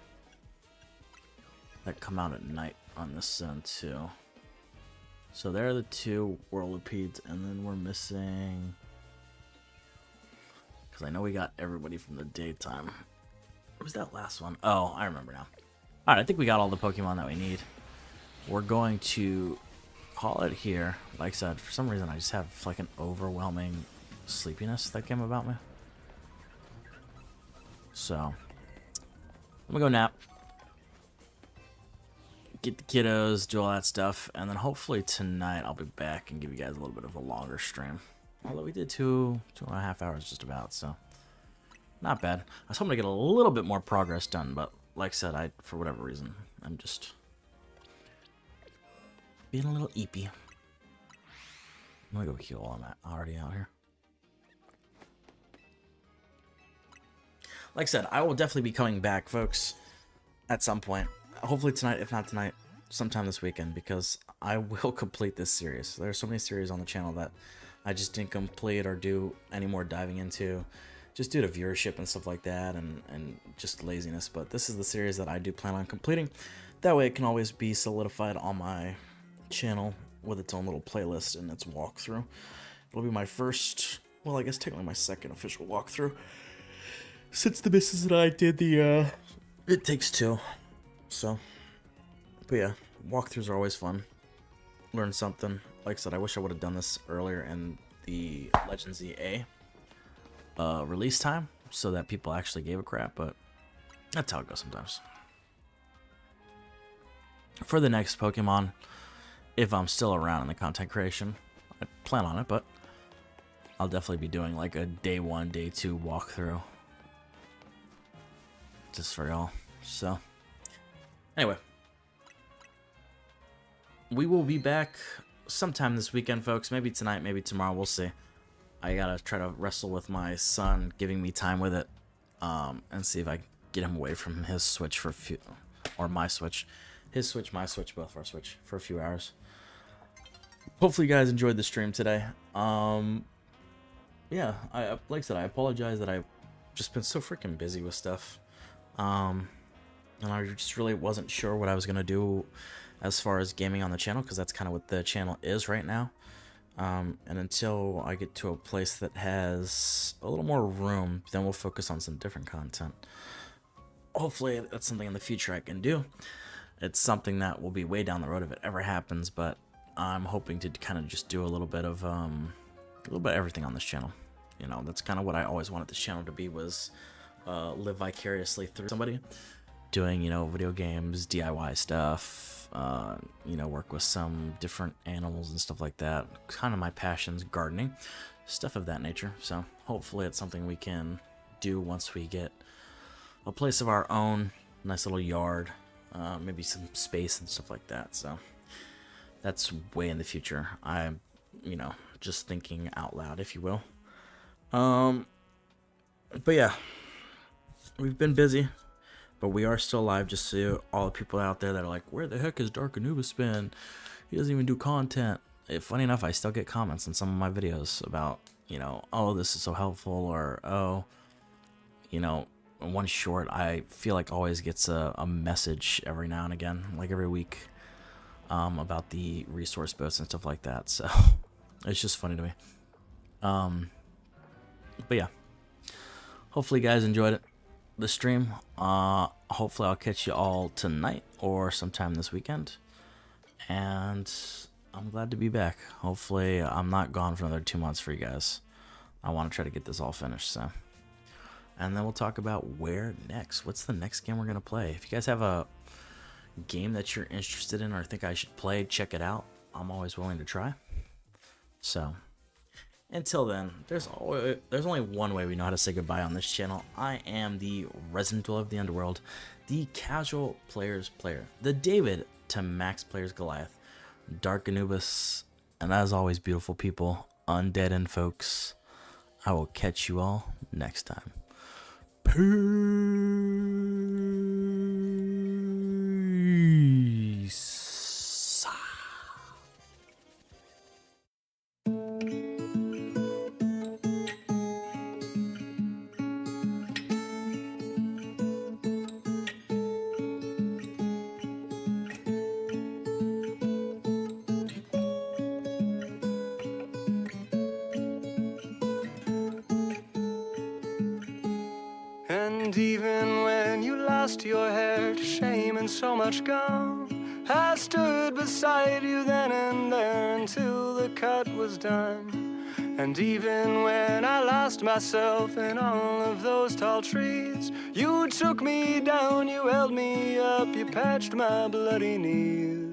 that come out at night on this zone too. So there are the 2 Whirlipedes, and then we're missing... Because I know we got everybody from the daytime. Who's that last one? Oh, I remember now. Alright, I think we got all the Pokemon that we need. We're going to call it here. Like I said, for some reason I just have like an overwhelming sleepiness that came about me. So, I'm gonna go nap. Get the kiddos, do all that stuff, and then hopefully tonight I'll be back and give you guys a little bit of a longer stream. Although we did 2.5 hours just about, so not bad. I was hoping to get a little bit more progress done, but like I said, for whatever reason, I'm just being a little eepy. I'm gonna go heal while I'm already out here. Like I said, I will definitely be coming back, folks, at some point. Hopefully tonight, if not tonight, sometime this weekend, because I will complete this series. There are so many series on the channel that I just didn't complete or do any more diving into, just due to viewership and stuff like that, and just laziness. But this is the series that I do plan on completing. That way it can always be solidified on my channel with its own little playlist and its walkthrough. It'll be my first, well, I guess technically my second official walkthrough, since the missus and I did the It Takes Two. So, but yeah, walkthroughs are always fun. Learn something. Like I said, I wish I would have done this earlier in the Legends EA release time, so that people actually gave a crap, but that's how it goes sometimes. For the next Pokemon, if I'm still around in the content creation, I plan on it, but I'll definitely be doing like a day 1, day 2 walkthrough. Just for y'all. So, anyway. We will be back sometime this weekend, folks. Maybe tonight, maybe tomorrow. We'll see. I gotta try to wrestle with my son giving me time with it, and see if I get him away from his Switch for a few, or my Switch. His Switch, my Switch, both our Switch, for a few hours. Hopefully you guys enjoyed the stream today. Yeah, like I said, I apologize that I've just been so freaking busy with stuff. And I just really wasn't sure what I was gonna do as far as gaming on the channel, because that's kind of what the channel is right now. And until I get to a place that has a little more room, then we'll focus on some different content. Hopefully that's something in the future I can do. It's something that will be way down the road if it ever happens, but I'm hoping to kind of just do a little bit of everything on this channel. You know, that's kind of what I always wanted this channel to be, was live vicariously through somebody. Doing, you know, video games, DIY stuff, you know, work with some different animals and stuff like that. Kind of my passions, gardening, stuff of that nature. So hopefully it's something we can do once we get a place of our own, nice little yard, maybe some space and stuff like that. So that's way in the future. I'm, you know, just thinking out loud, if you will. But yeah, we've been busy. But we are still alive, just so all the people out there that are like, where the heck is Dark Anubis been? He doesn't even do content. Funny enough, I still get comments on some of my videos about, you know, oh, this is so helpful, or, oh, you know, one short I feel like always gets a message every now and again, like every week, about the resource boats and stuff like that. So it's just funny to me. But yeah, hopefully you guys enjoyed it. The stream. Hopefully I'll catch you all tonight or sometime this weekend, and I'm glad to be back. Hopefully I'm not gone for another 2 months for you guys. I want to try to get this all finished, so, and then we'll talk about where next. What's the next game we're gonna play? If you guys have a game that you're interested in or think I should play, check it out. I'm always willing to try. So until then, there's only one way we know how to say goodbye on this channel. I am the resident dweller of the underworld, the casual player's player, the David to Max player's Goliath, Dark Anubis, and as always, beautiful people, undead and folks, I will catch you all next time. Peace. And even when you lost your hair to shame and so much gone, I stood beside you then and there until the cut was done. And even when I lost myself in all of those tall trees, you took me down, you held me up, you patched my bloody knees.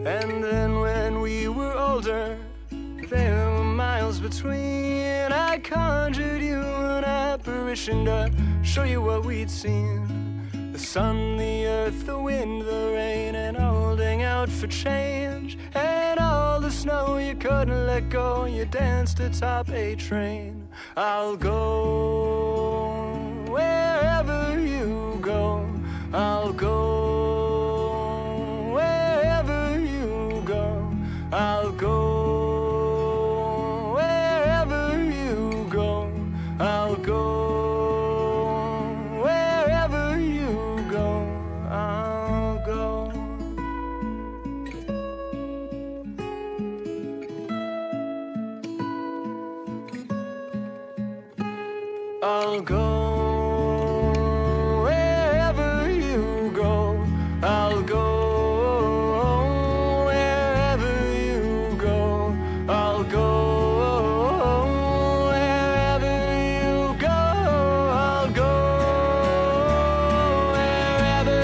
And then when we were older, there were miles between, I conjured you an apparition to show you what we'd seen. The sun, the earth, the wind, the rain, and holding out for change. And all the snow you couldn't let go, you danced atop a train. I'll go wherever you go, I'll go wherever you go, I'll go wherever you go, I'll go. I'll go wherever you go, I'll go wherever you go, I'll go wherever you go, I'll go wherever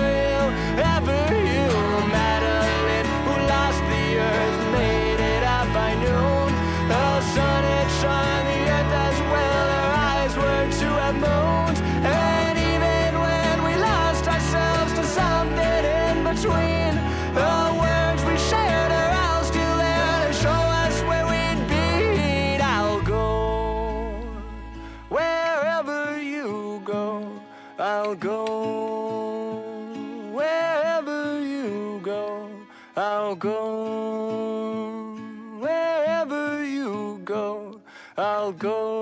you, Madeline, who lost the earth, made it out by noon. The sun had shone the earth as well, her eyes were to have moaned. And even when we lost ourselves to something in between, the words we shared are all still there to show us where we'd be. I'll go wherever you go, I'll go wherever you go, I'll go wherever you go, I'll go